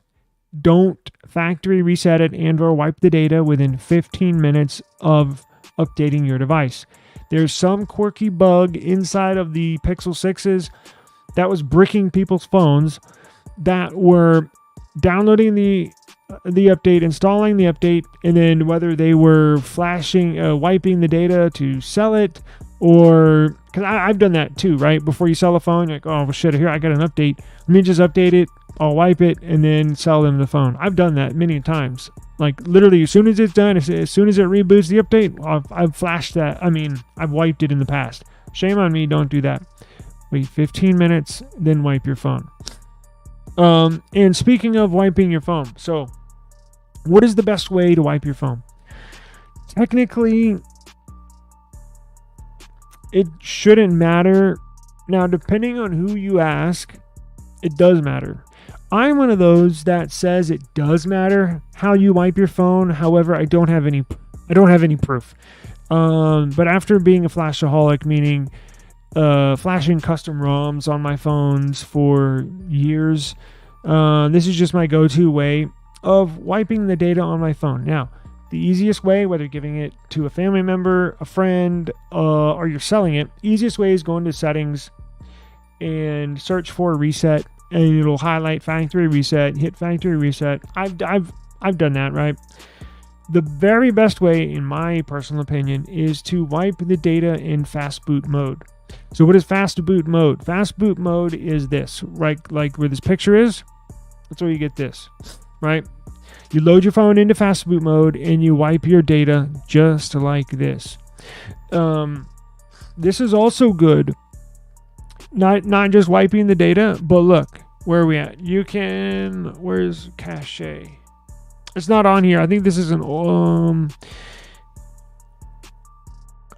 don't factory reset it and or wipe the data within 15 minutes of updating your device. There's some quirky bug inside of the Pixel 6s that was bricking people's phones that were downloading the update, installing the update, and then whether they were wiping the data to sell it, or because I've done that too, right? Before you sell a phone, you're like, oh well, shit, here I got an update. Let me just update it. I'll wipe it and then sell them the phone. I've done that many times. Like literally, as soon as it's done, as soon as it reboots the update, I've flashed that. I mean, I've wiped it in the past. Shame on me. Don't do that. Wait 15 minutes, then wipe your phone. And speaking of wiping your phone, so what is the best way to wipe your phone? Technically, it shouldn't matter. Now, depending on who you ask, it does matter. I'm one of those that says it does matter how you wipe your phone. However, I don't have any proof. But after being a flashaholic, meaning flashing custom ROMs on my phones for years, this is just my go-to way of wiping the data on my phone. Now, the easiest way, whether giving it to a family member, a friend, or you're selling it, easiest way is go into settings and search for reset, and it'll highlight factory reset, hit factory reset. I've done that, right? The very best way, in my personal opinion, is to wipe the data in fast boot mode. So what is fast boot mode? Fast boot mode is this, right? Like where this picture is, that's where you get this, right? You load your phone into fast boot mode and you wipe your data just like this. This is also good. Not just wiping the data, but look, where are we at? You can, where's cache? It's not on here. I think this is an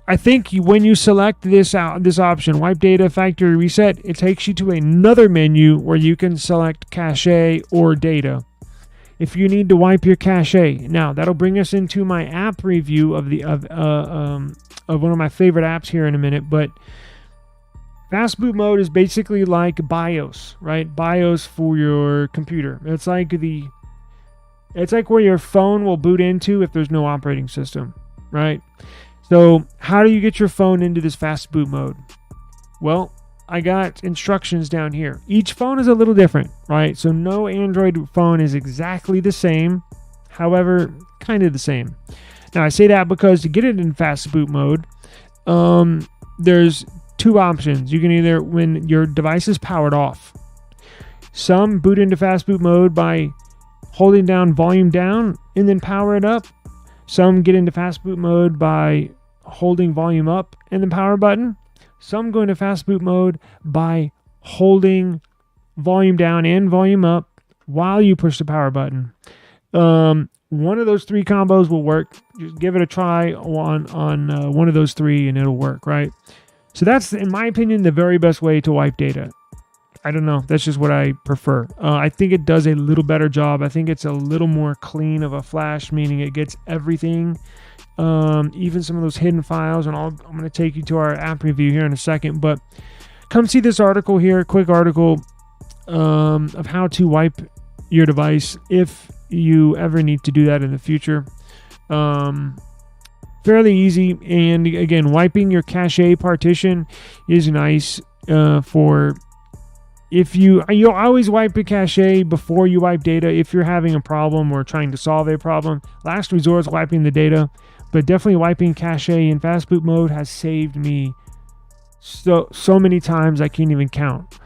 I think when you select this option, wipe data, factory reset, it takes you to another menu where you can select cache or data. If you need to wipe your cache, now that'll bring us into my app review of one of my favorite apps here in a minute. But fast boot mode is basically like BIOS, right? BIOS for your computer. It's like where your phone will boot into if there's no operating system, right? So how do you get your phone into this fast boot mode? Well, I got instructions down here. Each phone is a little different, right? So no Android phone is exactly the same. However, kind of the same. Now I say that because to get it in fast boot mode, there's two options. You can either, when your device is powered off, some boot into fast boot mode by holding down volume down and then power it up. Some get into fast boot mode by holding volume up and then power button. Some go into fast boot mode by holding volume down and volume up while you push the power button. One of those three combos will work. Just give it a try on one of those three and it'll work, right? So that's, in my opinion, the very best way to wipe data. I don't know. That's just what I prefer. I think it does a little better job. I think it's a little more clean of a flash, meaning it gets everything, even some of those hidden files. And I'm going to take you to our app review here in a second. But come see this article here, quick article of how to wipe your device if you ever need to do that in the future. Fairly easy. And again, wiping your cache partition is nice for if you'll always wipe the cache before you wipe data if you're having a problem or trying to solve a problem. Last resort is wiping the data, but definitely wiping cache in fast boot mode has saved me so many times I can't even count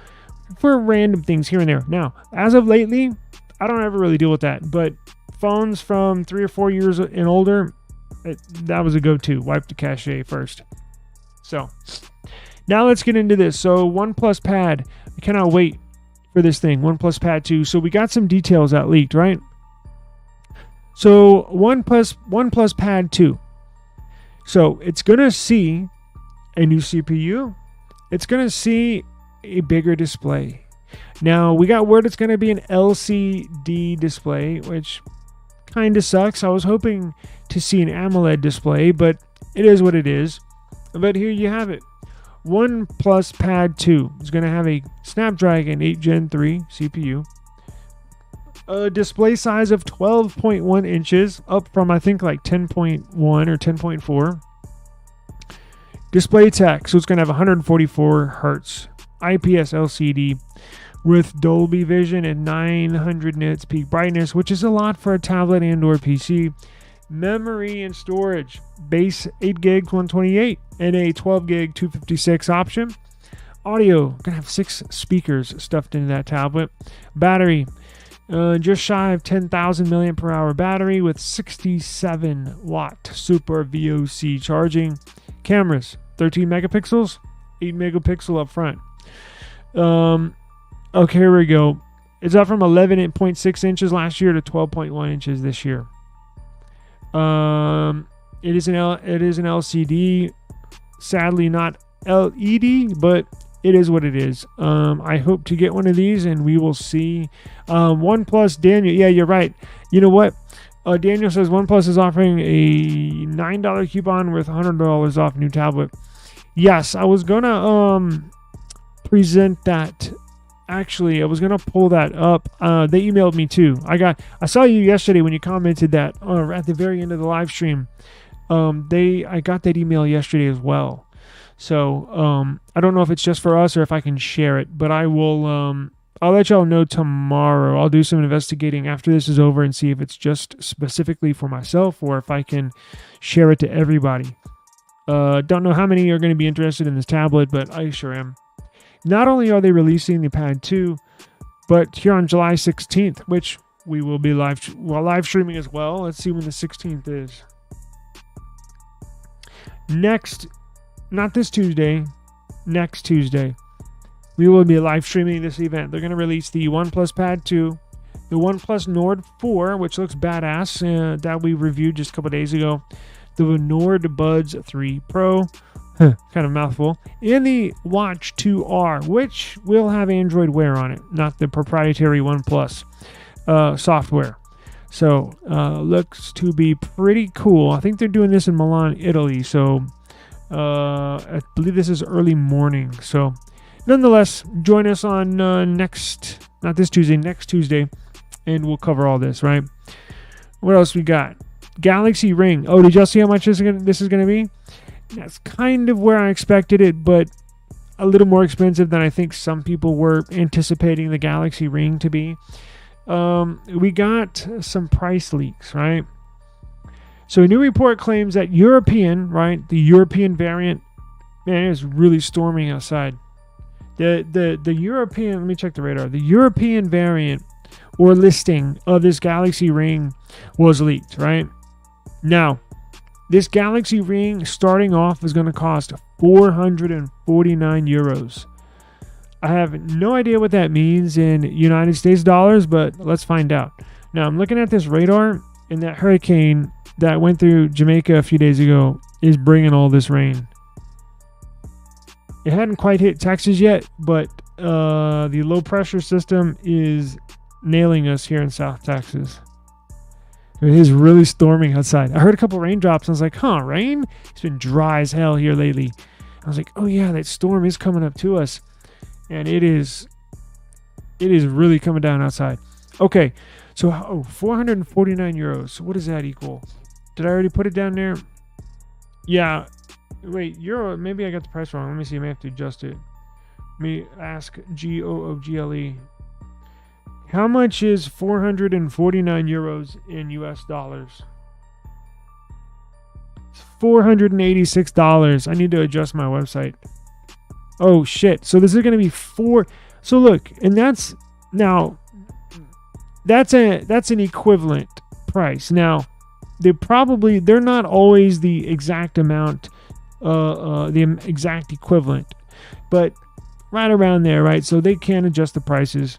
for random things here and there. Now, as of lately, I don't ever really deal with that, but phones from 3 or 4 years and older, that was a go-to. Wipe the cache first. So now let's get into this. So OnePlus Pad, I cannot wait for this thing. OnePlus Pad 2. So we got some details that leaked, right? So OnePlus Pad 2. So it's gonna see a new CPU. It's gonna see a bigger display. Now we got word it's gonna be an LCD display, which kind of sucks. I was hoping to see an AMOLED display, but it is what it is. But here you have it. OnePlus Pad 2 is going to have a Snapdragon 8 Gen 3 CPU. A display size of 12.1 inches, up from I think like 10.1 or 10.4. Display tech, so it's going to have 144 hertz IPS LCD with Dolby Vision and 900 nits peak brightness, which is a lot for a tablet and or PC. Memory and storage, base 8 gigs 128 and a 12 gig 256 option. Audio, gonna have 6 speakers stuffed into that tablet. Battery, just shy of 10,000 milliamp per hour battery with 67 watt super VOC charging. Cameras, 13 megapixels, 8 megapixel up front. Okay, here we go. It's up from 11.6 inches last year to 12.1 inches this year. It is an LCD, sadly not LED, but it is what it is. I hope to get one of these, and we will see. OnePlus, Daniel, yeah, you're right. You know what? Daniel says OnePlus is offering a $9 coupon worth $100 off new tablet. Yes, I was gonna present that. Actually, I was gonna pull that up. They emailed me too. I saw you yesterday when you commented that at the very end of the live stream. I got that email yesterday as well. So I don't know if it's just for us or if I can share it, but I will. I'll let y'all know tomorrow. I'll do some investigating after this is over and see if it's just specifically for myself or if I can share it to everybody. Don't know how many are going to be interested in this tablet, but I sure am. Not only are they releasing the Pad 2, but here on July 16th, which we will be live streaming as well. Let's see when the 16th is. Not this Tuesday, next Tuesday, we will be live streaming this event. They're going to release the OnePlus Pad 2, the OnePlus Nord 4, which looks badass, that we reviewed just a couple days ago, the Nord Buds 3 Pro, kind of mouthful, and the Watch 2R, which will have Android Wear on it, not the proprietary OnePlus software. So looks to be pretty cool. I think they're doing this in Milan, Italy. So I believe this is early morning. So nonetheless, join us on next Tuesday, and we'll cover all this, right? What else we got? Galaxy Ring. Oh, did y'all see how much this is going to be? That's kind of where I expected it, but a little more expensive than I think some people were anticipating the Galaxy Ring to be. We got some price leaks, right? So a new report claims that the European variant, man, it's really storming outside. The European, let me check the radar. The European variant or listing of this Galaxy Ring was leaked, right? Now, this Galaxy Ring starting off is going to cost 449 euros. I have no idea what that means in United States dollars, but let's find out. Now, I'm looking at this radar, and that hurricane that went through Jamaica a few days ago is bringing all this rain. It hadn't quite hit Texas yet, but the low pressure system is nailing us here in South Texas. It is really storming outside. I heard a couple raindrops. And I was like, rain? It's been dry as hell here lately. I was like, oh yeah, that storm is coming up to us. And it is really coming down outside. Okay, so 449 euros. What does that equal? Did I already put it down there? Yeah. Wait, euro. Maybe I got the price wrong. Let me see. I may have to adjust it. Let me ask Google. How much is 449 euros in US dollars? It's $486. I need to adjust my website. Oh shit. So this is going to be so look, and that's an equivalent price. Now, they're not always the exact amount, the exact equivalent, but right around there, right? So they can adjust the prices.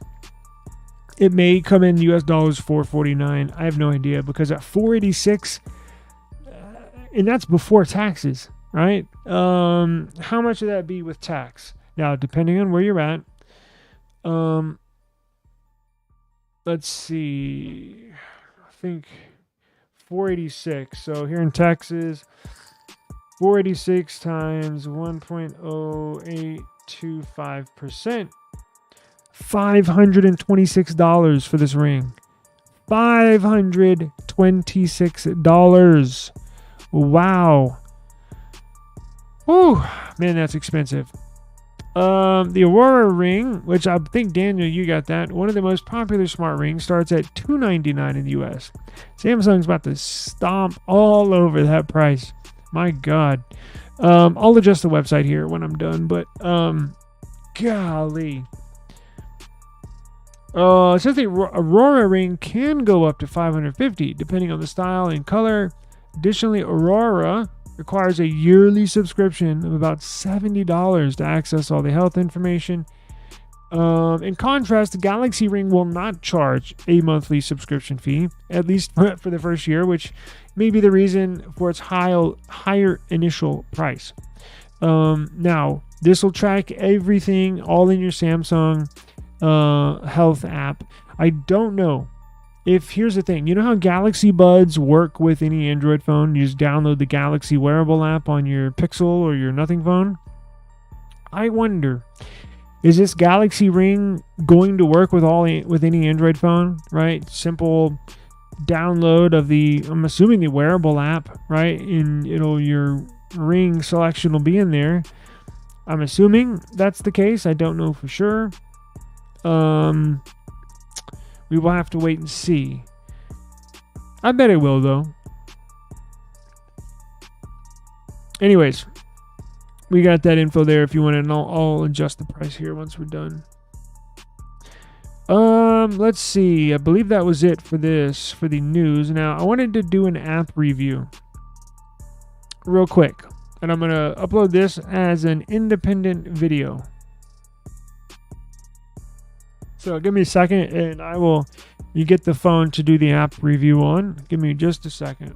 It may come in US dollars 449. I have no idea, because at 486, and that's before taxes, right? How much would that be with tax? Now, depending on where you're at, let's see. I think 486. So here in Texas, 486 times 1.0825%. $526 for this ring. $526. Wow. Whew. Man, that's expensive. The Aurora ring, which I think, Daniel, you got that. One of the most popular smart rings, starts at $299 in the US. Samsung's about to stomp all over that price. My God. I'll adjust the website here when I'm done, but golly. It says the Aurora ring can go up to $550 depending on the style and color. Additionally, Aurora requires a yearly subscription of about $70 to access all the health information. In contrast, the Galaxy Ring will not charge a monthly subscription fee, at least for the first year, which may be the reason for its higher initial price. Now, this will track everything all in your Samsung health app. I don't know. Here's the thing, you know how Galaxy Buds work with any Android phone? You just download the Galaxy Wearable app on your Pixel or your Nothing phone. I wonder, is this Galaxy Ring going to work with any Android phone? Right, simple download of I'm assuming the Wearable app, right? And your ring selection will be in there. I'm assuming that's the case. I don't know for sure. We will have to wait and see. I bet it will, though. Anyways, we got that info there if you want it, and I'll adjust the price here once we're done. Let's see. I believe that was it for the news. Now, I wanted to do an app review real quick, and I'm going to upload this as an independent video. So give me a second, and you get the phone to do the app review on. Give me just a second.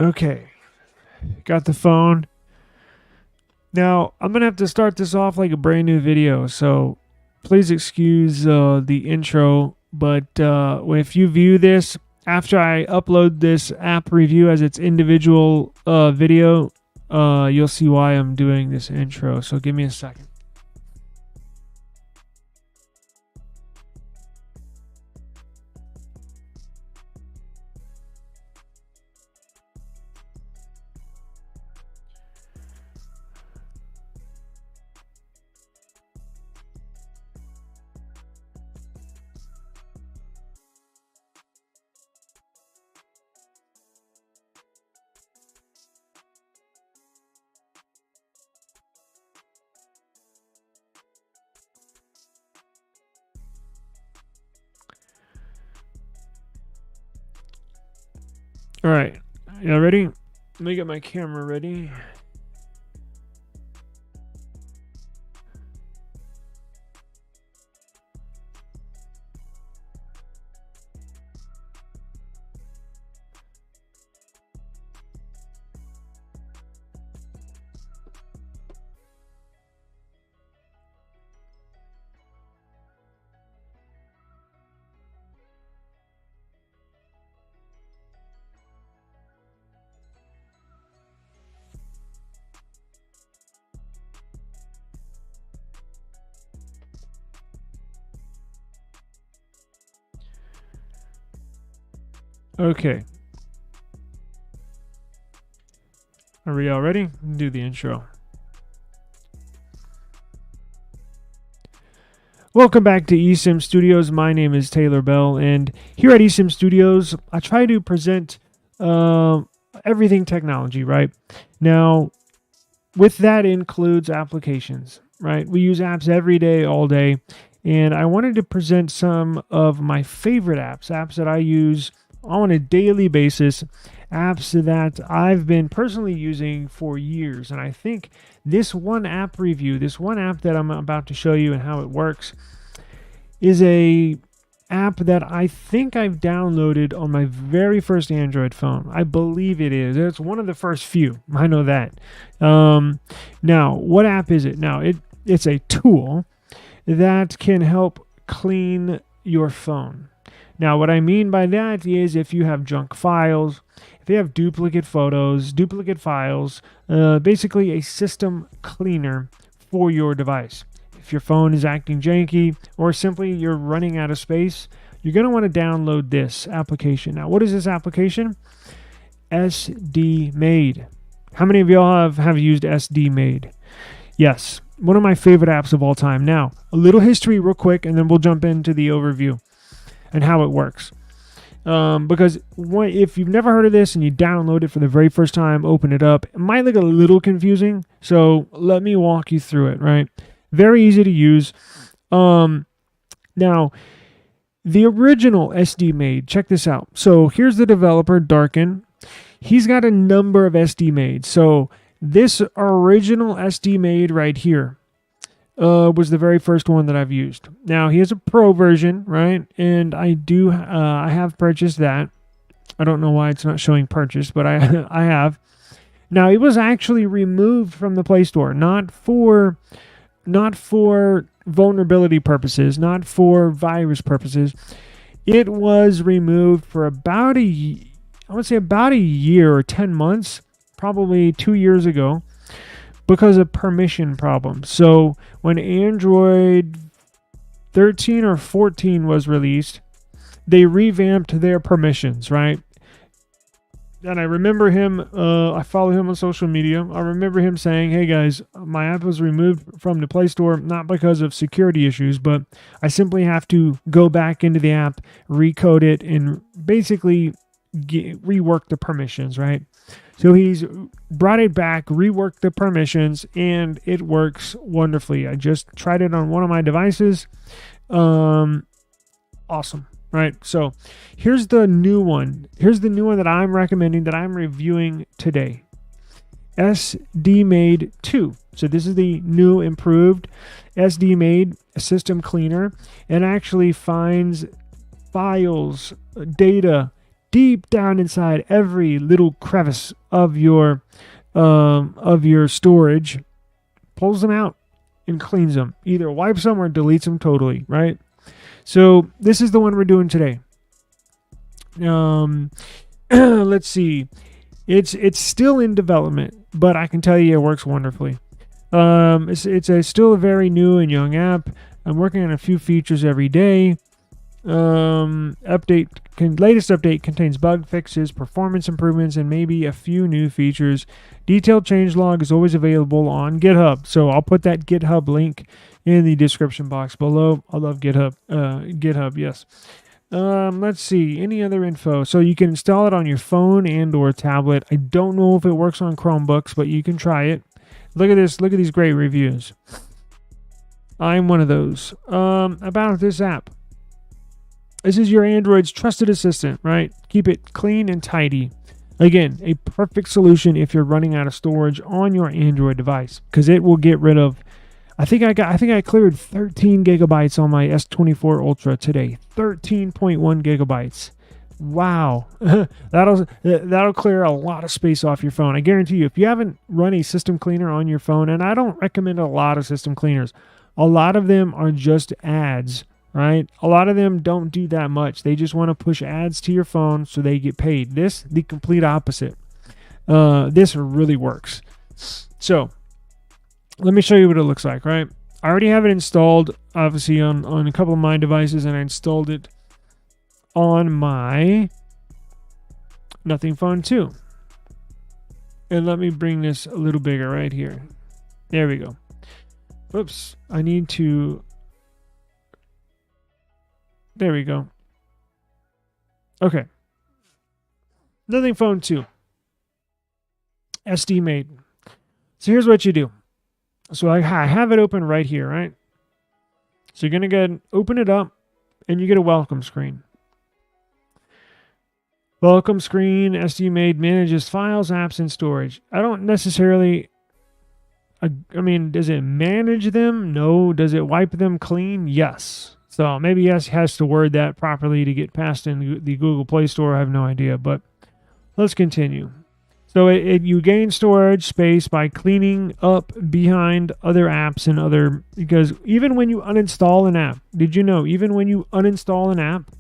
Okay, got the phone. Now, I'm going to have to start this off like a brand new video, so please excuse the intro, but if you view this after I upload this app review as its individual video, you'll see why I'm doing this intro, so give me a second. All right, y'all ready? Let me get my camera ready. Okay. Are we all ready? Do the intro. Welcome back to eSIM Studios. My name is Taylor Bell, and here at eSIM Studios, I try to present everything technology, right? Now, with that includes applications, right? We use apps every day, all day, and I wanted to present some of my favorite apps that I use on a daily basis, apps that I've been personally using for years. And I think this one app review, this one app that I'm about to show you and how it works, is a app that I think I've downloaded on my very first Android phone. I believe it is. It's one of the first few. I know that. Now, what app is it? Now, it's a tool that can help clean your phone. Now, what I mean by that is if you have junk files, if you have duplicate photos, duplicate files, basically a system cleaner for your device. If your phone is acting janky or simply you're running out of space, you're going to want to download this application. Now, what is this application? SD Made. How many of y'all have used SD Made? Yes, one of my favorite apps of all time. Now, a little history real quick, and then we'll jump into the overview and how it works. Because if you've never heard of this and you download it for the very first time, open it up, it might look a little confusing. So let me walk you through it, right? Very easy to use. Now, the original SD Made, check this out. So here's the developer, Darkin. He's got a number of SD Made. So this original SD Made right here was the very first one that I've used. Now, he has a pro version, right? And I have purchased that. I don't know why it's not showing purchase, but I have. Now, it was actually removed from the Play Store, not for vulnerability purposes, not for virus purposes. It was removed for about a year or 10 months, probably 2 years ago, because of permission problems. So when Android 13 or 14 was released, they revamped their permissions, right? And I remember him, I follow him on social media. I remember him saying, hey guys, my app was removed from the Play Store, not because of security issues, but I simply have to go back into the app, recode it, and basically rework the permissions, right? So he's brought it back, reworked the permissions, and it works wonderfully. I just tried it on one of my devices. Awesome, right? So here's the new one. Here's the new one that I'm recommending, that I'm reviewing today. SD Made 2. So this is the new improved SD Made system cleaner, and actually finds files, data, deep down inside every little crevice of your storage, pulls them out and cleans them. Either wipes them or deletes them totally, right? So this is the one we're doing today. Let's see. It's still in development, but I can tell you it works wonderfully. It's still a very new and young app. I'm working on a few features every day. Latest update contains bug fixes, performance improvements, and maybe a few new features. Detailed changelog is always available on GitHub, so I'll put that GitHub link in the description box below. I love GitHub. GitHub, yes. Let's see, any other info? So you can install it on your phone and or tablet. I don't know if it works on Chromebooks, but you can try it. Look at this. Look at these great reviews. I'm one of those. About this app. This is your Android's trusted assistant, right? Keep it clean and tidy. Again, a perfect solution if you're running out of storage on your Android device, because it will get rid of. I think I cleared 13 gigabytes on my S24 Ultra today. 13.1 gigabytes. Wow, that'll clear a lot of space off your phone. I guarantee you, if you haven't run a system cleaner on your phone, and I don't recommend a lot of system cleaners, a lot of them are just ads. Right? A lot of them don't do that much. They just want to push ads to your phone so they get paid. This, the complete opposite. This really works. So, let me show you what it looks like, right? I already have it installed, obviously, on a couple of my devices, and I installed it on my Nothing Phone 2. And let me bring this a little bigger right here. There we go. Oops, I need to... There we go. Okay. Nothing Phone 2. SD made. So here's what you do. So I have it open right here, right? So you're going to go open it up, and you get a welcome screen. Welcome screen, SD made manages files, apps, and storage. I don't necessarily... I mean, does it manage them? No. Does it wipe them clean? Yes. So maybe yes has to word that properly to get past in the Google Play Store. I have no idea, but let's continue. So you gain storage space by cleaning up behind other apps and other... Because even when you uninstall an app, did you know, even when you uninstall an app,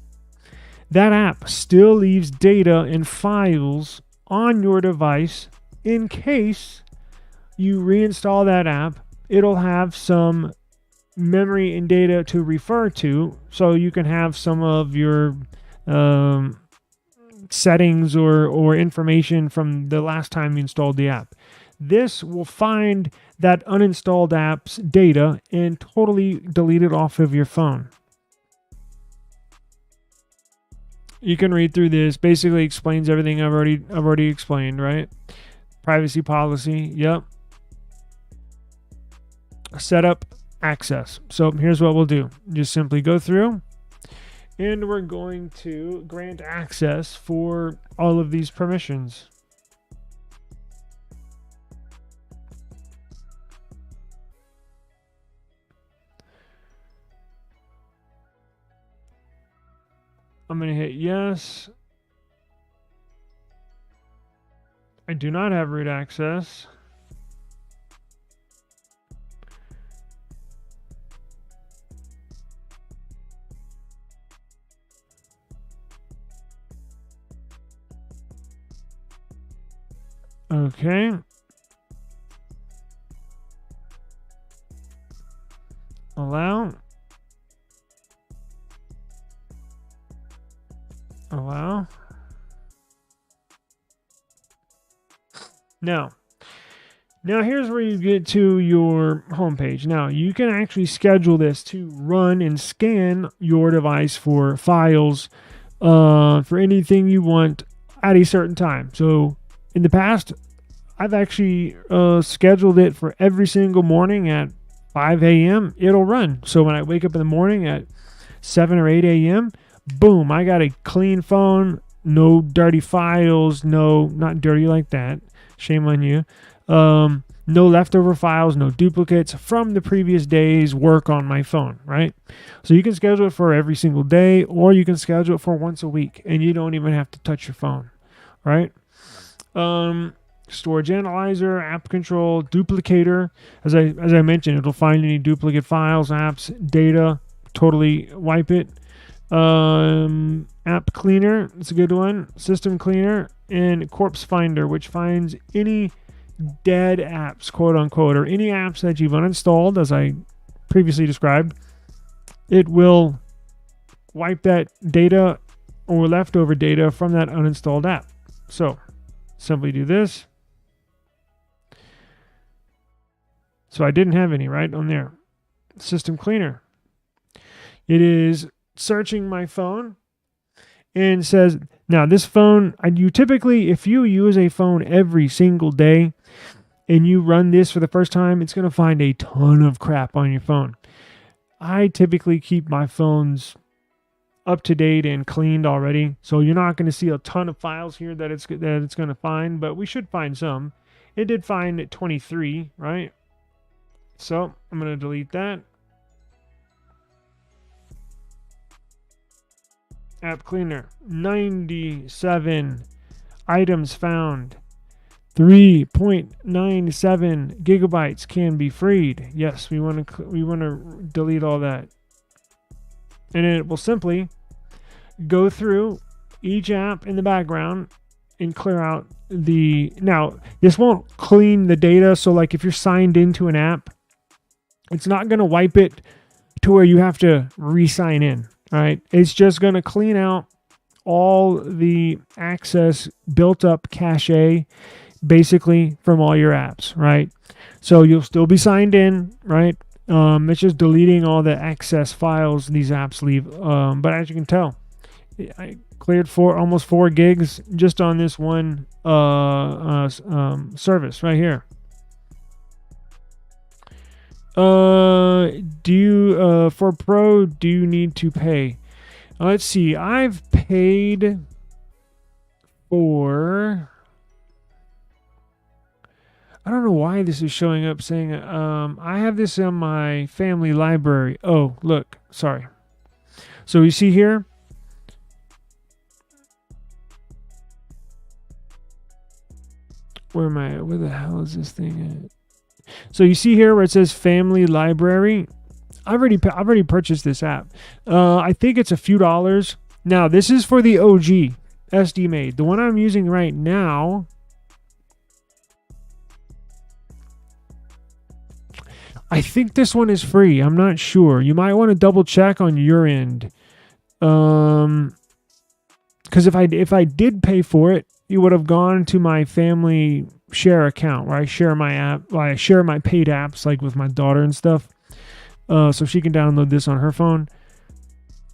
that app still leaves data and files on your device in case you reinstall that app. It'll have some memory and data to refer to, so you can have some of your settings or information from the last time you installed the app. This will find that uninstalled app's data and totally delete it off of your phone. You can read through this. Basically explains everything I've already explained, right? Privacy policy, yep. Setup, access. So here's what we'll do. Just simply go through, and we're going to grant access for all of these permissions. I'm going to hit yes. I do not have root access. Okay. Allow. Allow. Now here's where you get to your home page. Now you can actually schedule this to run and scan your device for files, for anything you want at a certain time. So in the past, I've actually scheduled it for every single morning at 5 a.m. It'll run. So when I wake up in the morning at 7 or 8 a.m., boom, I got a clean phone, no dirty files, no, not dirty like that, shame on you, no leftover files, no duplicates from the previous day's work on my phone, right? So you can schedule it for every single day, or you can schedule it for once a week, and you don't even have to touch your phone, right? Storage analyzer, app control, duplicator. As I mentioned, it'll find any duplicate files, apps, data, totally wipe it. App cleaner, it's a good one. System cleaner, and corpse finder, which finds any dead apps, quote unquote, or any apps that you've uninstalled, as I previously described. It will wipe that data or leftover data from that uninstalled app. So simply do this. So I didn't have any right on there. System cleaner. It is searching my phone and says, now this phone, you typically, if you use a phone every single day and you run this for the first time, it's going to find a ton of crap on your phone. I typically keep my phones up to date and cleaned already, so you're not going to see a ton of files here that it's going to find, but we should find some. It did find 23, right? So I'm going to delete that. App cleaner, 97 items found. 3.97 gigabytes can be freed. Yes, we want to delete all that. And it will simply go through each app in the background and clear out the... Now, this won't clean the data, so like if you're signed into an app, it's not going to wipe it to where you have to re-sign in. All right, it's just going to clean out all the access built up cache basically from all your apps, right? So you'll still be signed in, right? It's just deleting all the excess files these apps leave. But as you can tell, I cleared almost 4 gigs just on this one service right here. For Pro, do you need to pay? Let's see. I've paid for. I don't know why this is showing up saying I have this in my family library. Oh, look. Sorry. So you see here. Where am I? Where the hell is this thing at? So you see here where it says family library. I've already purchased this app. I think it's a few dollars. Now this is for the OG SD made. The one I'm using right now. I think this one is free. I'm not sure. You might want to double check on your end. Because if I did pay for it, it would have gone to my family share account where I share my app. I share my paid apps like with my daughter and stuff. So she can download this on her phone.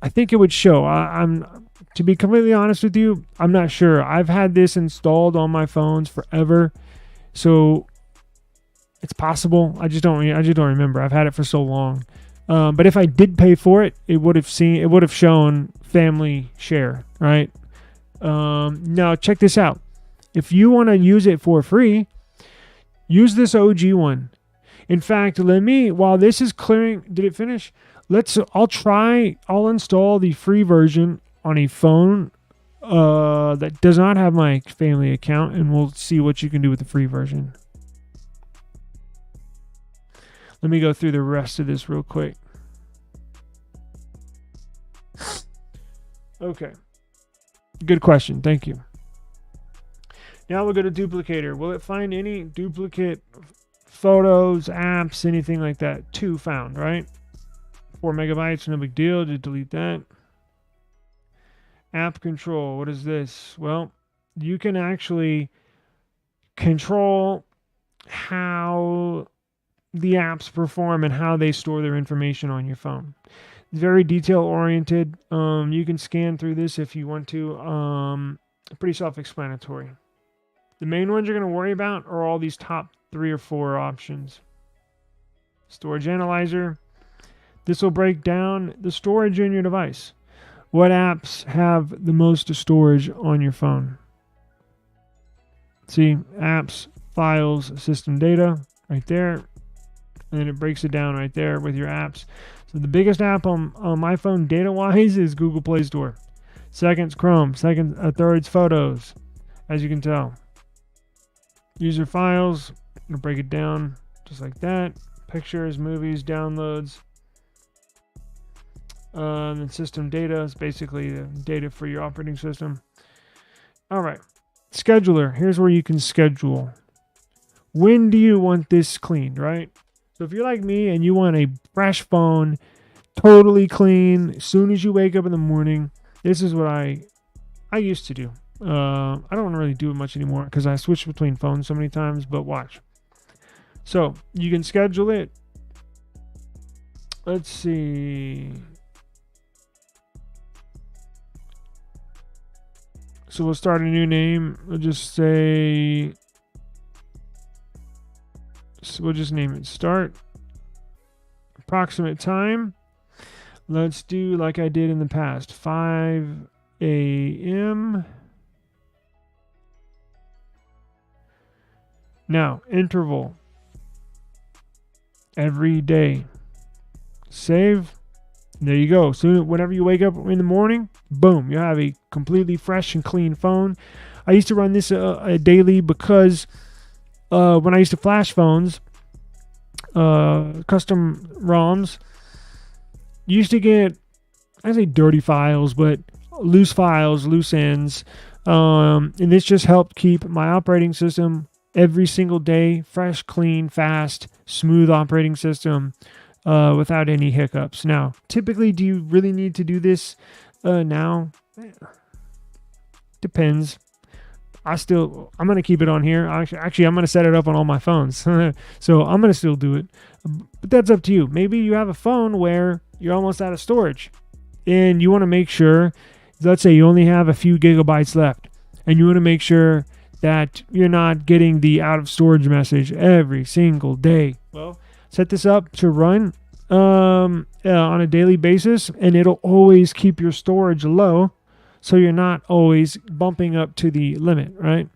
I think it would show. I'm to be completely honest with you, I'm not sure. I've had this installed on my phones forever, so it's possible. I just don't remember. I've had it for so long. But if I did pay for it, it would have shown family share, right? Now check this out. If you want to use it for free, use this OG one. In fact, while this is clearing, did it finish? I'll install the free version on a phone that does not have my family account, and we'll see what you can do with the free version. Let me go through the rest of this real quick. Okay. Good question. Thank you. Now we'll go to duplicator. Will it find any duplicate photos, apps, anything like that? 2 found, right? 4 megabytes, no big deal. Just delete that. App control. What is this? Well, you can actually control how the apps perform and how they store their information on your phone. It's very detail oriented. You can scan through this if you want to. Pretty self-explanatory. The main ones you're going to worry about are all these top 3 or 4 options. Storage analyzer. This will break down the storage in your device. What apps have the most storage on your phone? See, apps, files, system data, right there. And then it breaks it down right there with your apps. So the biggest app on my phone data-wise is Google Play Store. Second's Chrome. Third's Photos, as you can tell. User files, I'm going to break it down just like that. Pictures, movies, downloads. And system data is basically the data for your operating system. All right. Scheduler. Here's where you can schedule. When do you want this cleaned, right? So if you're like me and you want a fresh phone, totally clean, as soon as you wake up in the morning, this is what I used to do. I don't really do it much anymore because I switch between phones so many times, but watch. So you can schedule it. Let's see. So we'll start a new name. We'll just say, so we'll just name it start. Approximate time. Let's do like I did in the past. 5 a.m. Now, interval. Every day. Save. There you go. So whenever you wake up in the morning, boom, you have a completely fresh and clean phone. I used to run this daily because when I used to flash phones, custom ROMs, you used to get, I say dirty files, but loose files, loose ends. And this just helped keep my operating system every single day fresh, clean, fast, smooth operating system without any hiccups. Now, typically, do you really need to do this now? Depends. I'm going to keep it on here. Actually, I'm going to set it up on all my phones. So I'm going to still do it. But that's up to you. Maybe you have a phone where you're almost out of storage and you want to make sure, let's say you only have a few gigabytes left, and you want to make sure that you're not getting the out of storage message every single day. Well, set this up to run on a daily basis, and it'll always keep your storage low, so you're not always bumping up to the limit, right?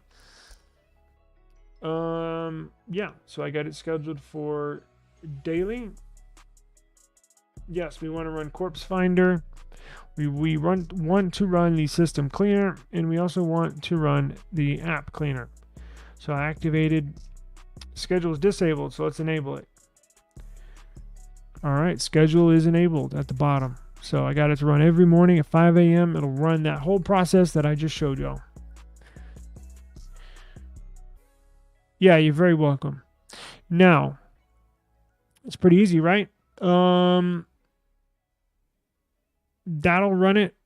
Yeah, so I got it scheduled for daily. Yes, we want to run Corpse Finder. We want to run the system cleaner, and we also want to run the app cleaner. So I activated. Schedule is disabled, so let's enable it. All right, schedule is enabled at the bottom. So I got it to run every morning at 5 a.m. It'll run that whole process that I just showed y'all. Yeah, you're very welcome. Now, it's pretty easy, right? That'll run it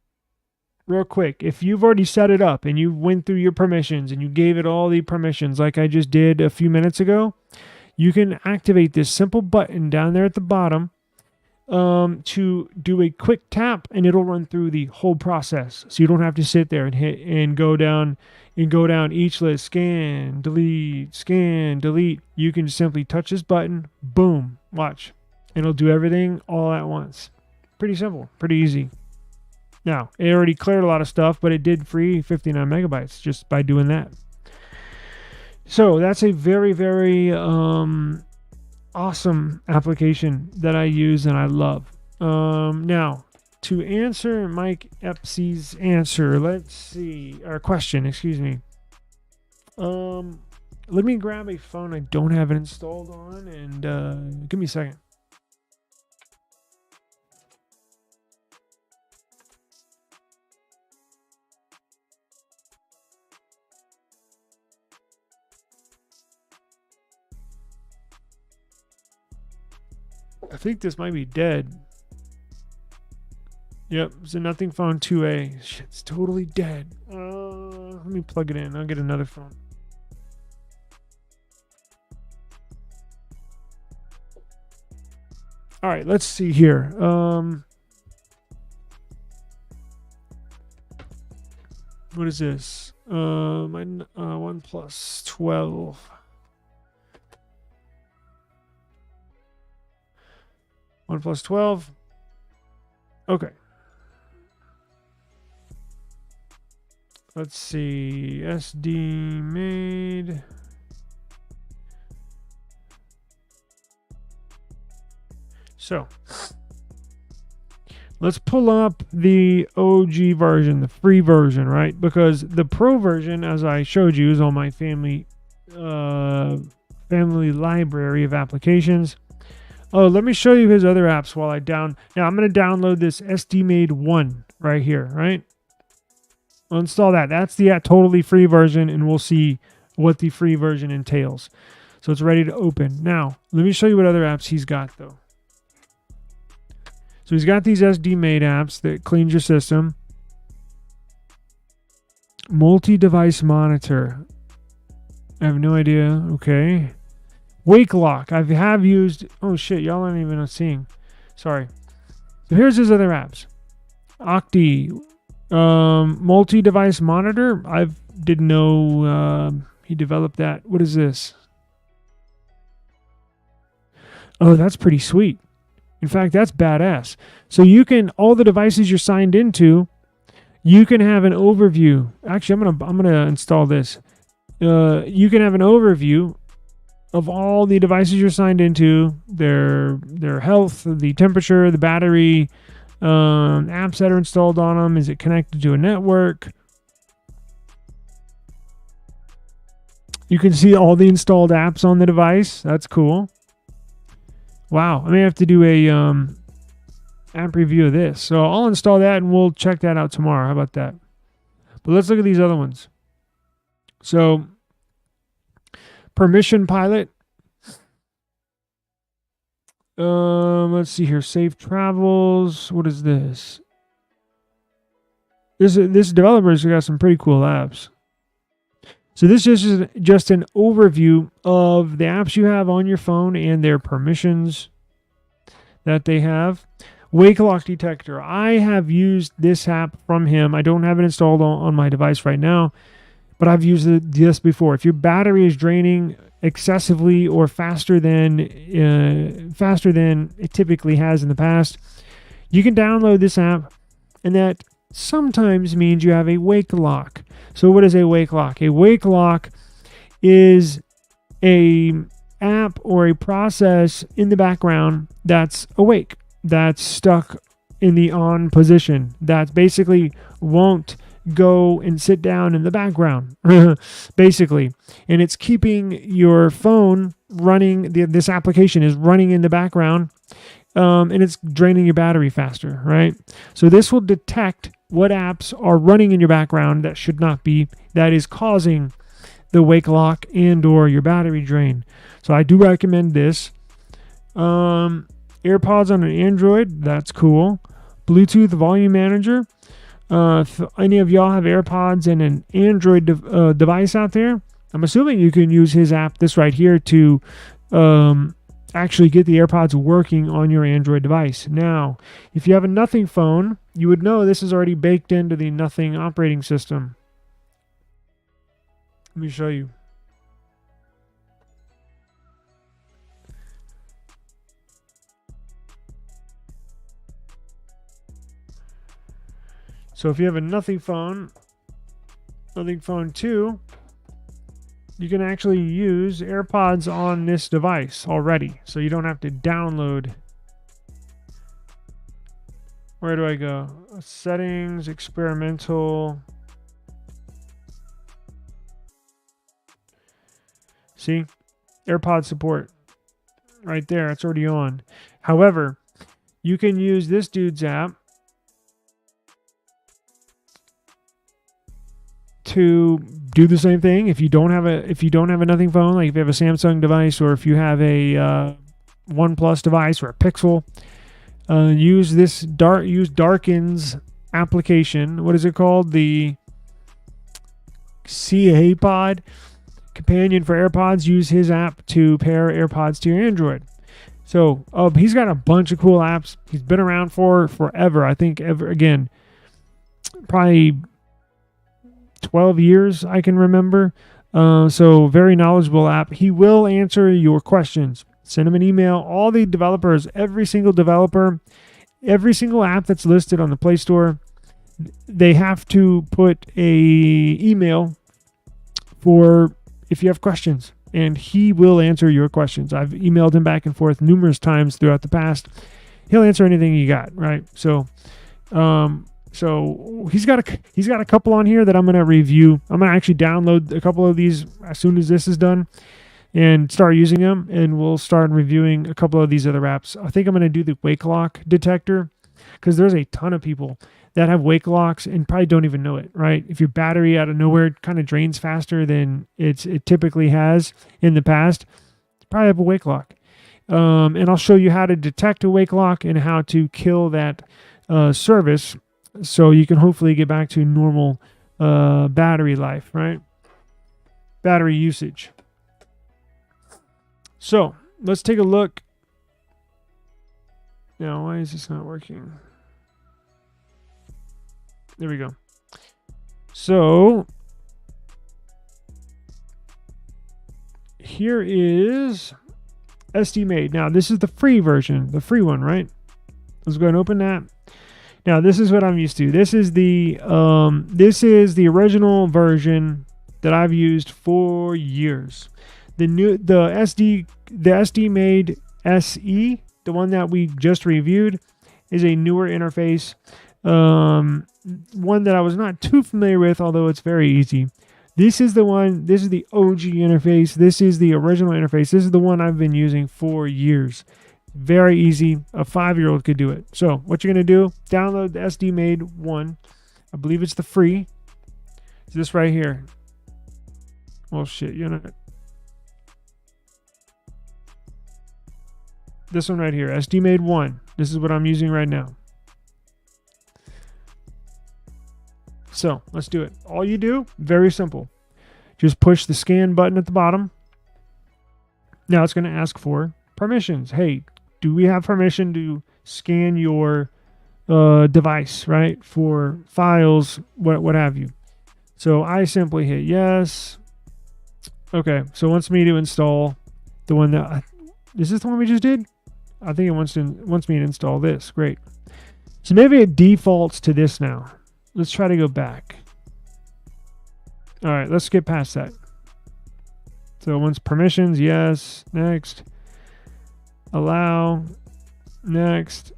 real quick. If you've already set it up and you went through your permissions and you gave it all the permissions like I just did a few minutes ago, you can activate this simple button down there at the bottom to do a quick tap, and it'll run through the whole process. So you don't have to sit there and hit and go down each list, scan, delete. You can simply touch this button, boom, watch. And it'll do everything all at once. Pretty simple, pretty easy. Now, it already cleared a lot of stuff, but it did free 59 megabytes just by doing that. So that's a very, very awesome application that I use and I love. Now, to answer Mike Epsey's answer, let's see, or question, excuse me. Let me grab a phone I don't have it installed on, and give me a second. I think this might be dead. Yep, it's a Nothing Phone 2A. Shit, it's totally dead. Let me plug it in. I'll get another phone. All right, let's see here. What is this? My OnePlus 12. OnePlus 12. Okay. Let's see. SD made. So, let's pull up the OG version, the free version, right? Because the pro version, as I showed you, is on my family library of applications. Oh, let me show you his other apps while Now, I'm going to download this SD Made 1 right here, right? I'll install that. That's the totally free version, and we'll see what the free version entails. So it's ready to open. Now, let me show you what other apps he's got, though. So he's got these SD Made apps that cleans your system. Multi-device monitor. I have no idea. Okay. Wake lock. I have used. Oh shit, y'all aren't even seeing. Sorry. So here's his other apps. Octi. Multi-device monitor. I didn't know he developed that. What is this? Oh, that's pretty sweet. In fact, that's badass. So you can, all the devices you're signed into, you can have an overview. Actually, I'm gonna install this. You can have an overview of all the devices you're signed into, their health, the temperature, the battery, apps that are installed on them. Is it connected to a network? You can see all the installed apps on the device. That's cool. Wow, I may have to do a app review of this. So I'll install that and we'll check that out tomorrow. How about that? But let's look at these other ones. So Permission Pilot. Let's see here. Safe Travels. What is this? This developer's got some pretty cool apps. So this is just an overview of the apps you have on your phone and their permissions that they have. Wake lock detector. I have used this app from him. I don't have it installed on my device right now, but I've used this before. If your battery is draining excessively or faster than it typically has in the past, you can download this app, and that sometimes means you have a wake lock. So what is a wake lock? A wake lock is a app or a process in the background that's awake, that's stuck in the on position, that basically won't go and sit down in the background, basically. And it's keeping your phone running. This application is running in the background, and it's draining your battery faster, right? So this will detect what apps are running in your background that should not be, that is causing the wake lock and or your battery drain. So I do recommend this. AirPods on an Android, that's cool. Bluetooth volume manager. If any of y'all have AirPods and an Android device out there, I'm assuming you can use his app, this right here, to actually get the AirPods working on your Android device. Now, if you have a Nothing phone, you would know this is already baked into the Nothing operating system. Let me show you. So if you have a Nothing phone 2, you can actually use AirPods on this device already. So you don't have to download. Where do I go? Settings, experimental. See? AirPod support. Right there. It's already on. However, you can use this dude's app to do the same thing. If you don't have a Nothing phone, like if you have a Samsung device, or if you have a OnePlus device or a Pixel, use Darken's application. What is it called? The CA Pod companion for AirPods. Use his app to pair AirPods to your Android. So he's got a bunch of cool apps. He's been around for forever. I think probably 12 years I can remember. So very knowledgeable app. He will answer your questions. Send him an email. All the developers, every single developer, every single app that's listed on the Play Store, they have to put a email for if you have questions, and he will answer your questions. I've emailed him back and forth numerous times throughout the past. He'll answer anything you got, right? So he's got a couple on here that I'm going to review. I'm going to actually download a couple of these as soon as this is done and start using them, and we'll start reviewing a couple of these other apps. I think I'm going to do the wake lock detector, because there's a ton of people that have wake locks and probably don't even know it, right? If your battery out of nowhere kind of drains faster than it typically has in the past, you probably have a wake lock. And I'll show you how to detect a wake lock and how to kill that service, so you can hopefully get back to normal battery life, right? Battery usage. So let's take a look. Now, why is this not working? There we go. So here is SD Made. Now, this is the free version, the free one, right? Let's go ahead and open that. Now, this is what I'm used to. This is the original version that I've used for years. The SD Made SE, the one that we just reviewed, is a newer interface. One that I was not too familiar with, although it's very easy. This is the one. This is the OG interface. This is the original interface. This is the one I've been using for years. Very easy. A 5-year-old could do it. So what you're going to do, download the SD Made 1. I believe it's the free. It's this right here. Oh, shit. You're not. This one right here. SD Made 1. This is what I'm using right now. So let's do it. All you do, very simple. Just push the scan button at the bottom. Now it's going to ask for permissions. Hey, do we have permission to scan your device, right? For files, what have you. So I simply hit yes. Okay, so it wants me to install the one that... Is this the one we just did? I think it wants me to install this. Great. So maybe it defaults to this now. Let's try to go back. All right, let's skip past that. So once permissions, yes, next, allow, next,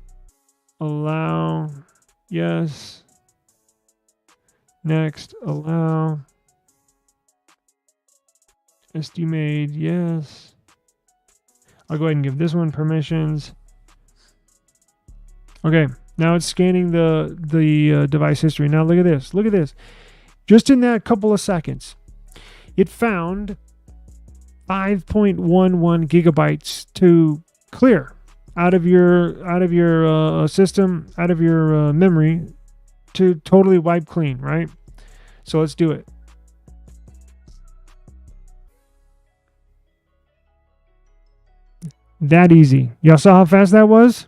allow, yes, next, allow, SD made, yes. I'll go ahead and give this one permissions. Okay, now it's scanning the device history. Now look at this. Look at this. Just in that couple of seconds, it found 5.11 gigabytes to clear out of your system, out of your memory, to totally wipe clean, right? So let's do it. That easy. Y'all saw how fast that was?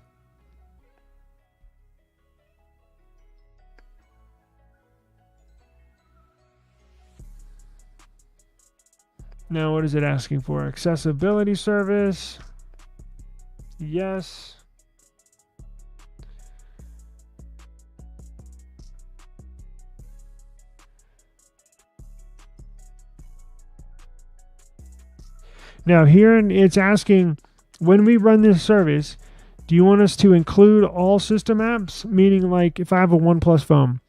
Now, what is it asking for? Accessibility service. Yes. Now, here it's asking, when we run this service, do you want us to include all system apps? Meaning, like, if I have a OnePlus phone,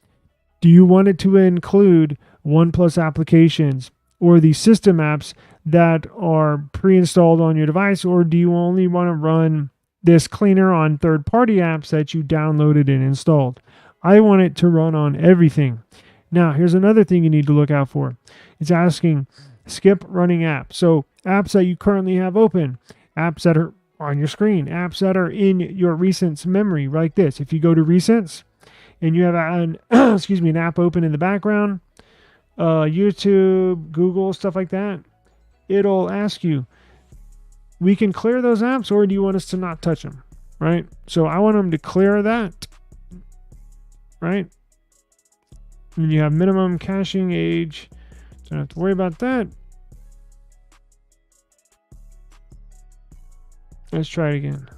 do you want it to include OnePlus applications or the system apps that are pre-installed on your device, or do you only want to run this cleaner on third-party apps that you downloaded and installed? I want it to run on everything. Now, here's another thing you need to look out for. It's asking, skip running apps. So apps that you currently have open, apps that are on your screen, apps that are in your recents memory, like this. If you go to recents and you have an an app open in the background, YouTube, Google, stuff like that, it'll ask you, we can clear those apps, or do you want us to not touch them, right? So I want them to clear that, right? And you have minimum caching age, so I don't have to worry about that. Let's try it again.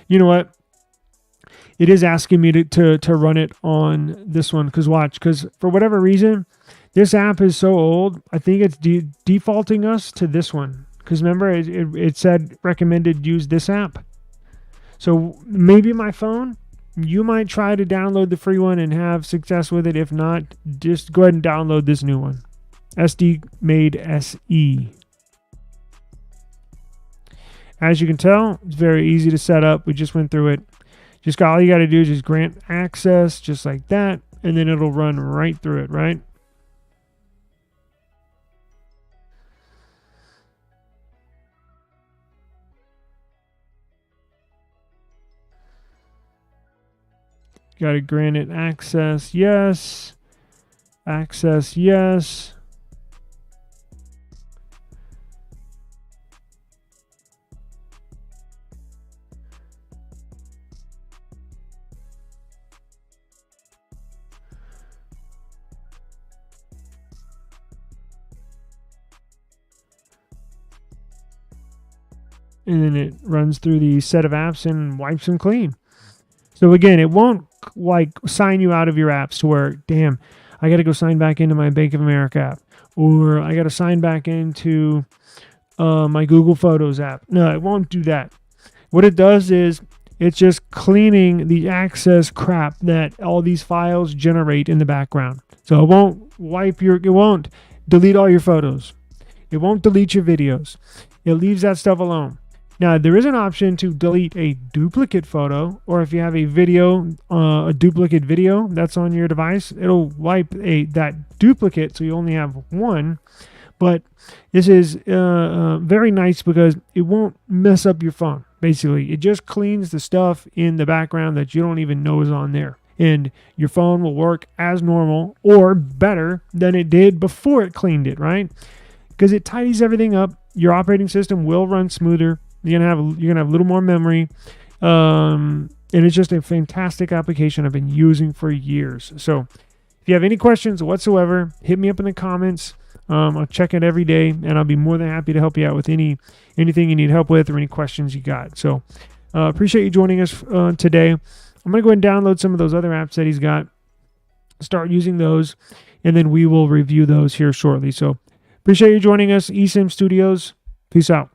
You know what? It is asking me to run it on this one, because for whatever reason, this app is so old. I think it's defaulting us to this one, because remember it said recommended use this app. So maybe my phone, you might try to download the free one and have success with it. If not, just go ahead and download this new one, SD Made SE. As you can tell, it's very easy to set up. We just went through it. Just all you got to do is just grant access, just like that, and then it'll run right through it, right? Got to grant it access, yes. Access, yes. And then it runs through the set of apps and wipes them clean. So again, it won't like sign you out of your apps to where, damn, I got to go sign back into my Bank of America app, or I got to sign back into my Google Photos app. No, it won't do that. What it does is it's just cleaning the access crap that all these files generate in the background. So it won't it won't delete all your photos. It won't delete your videos. It leaves that stuff alone. Now, there is an option to delete a duplicate photo, or if you have a video, a duplicate video that's on your device, it'll wipe that duplicate so you only have one. But this is very nice because it won't mess up your phone. Basically, it just cleans the stuff in the background that you don't even know is on there. And your phone will work as normal or better than it did before it cleaned it, right? Because it tidies everything up. Your operating system will run smoother. You're gonna have a little more memory. And it's just a fantastic application I've been using for years. So if you have any questions whatsoever, hit me up in the comments. I'll check it every day, and I'll be more than happy to help you out with anything you need help with or any questions you got. So appreciate you joining us today. I'm going to go ahead and download some of those other apps that he's got, start using those, and then we will review those here shortly. So appreciate you joining us, eSIM Studios. Peace out.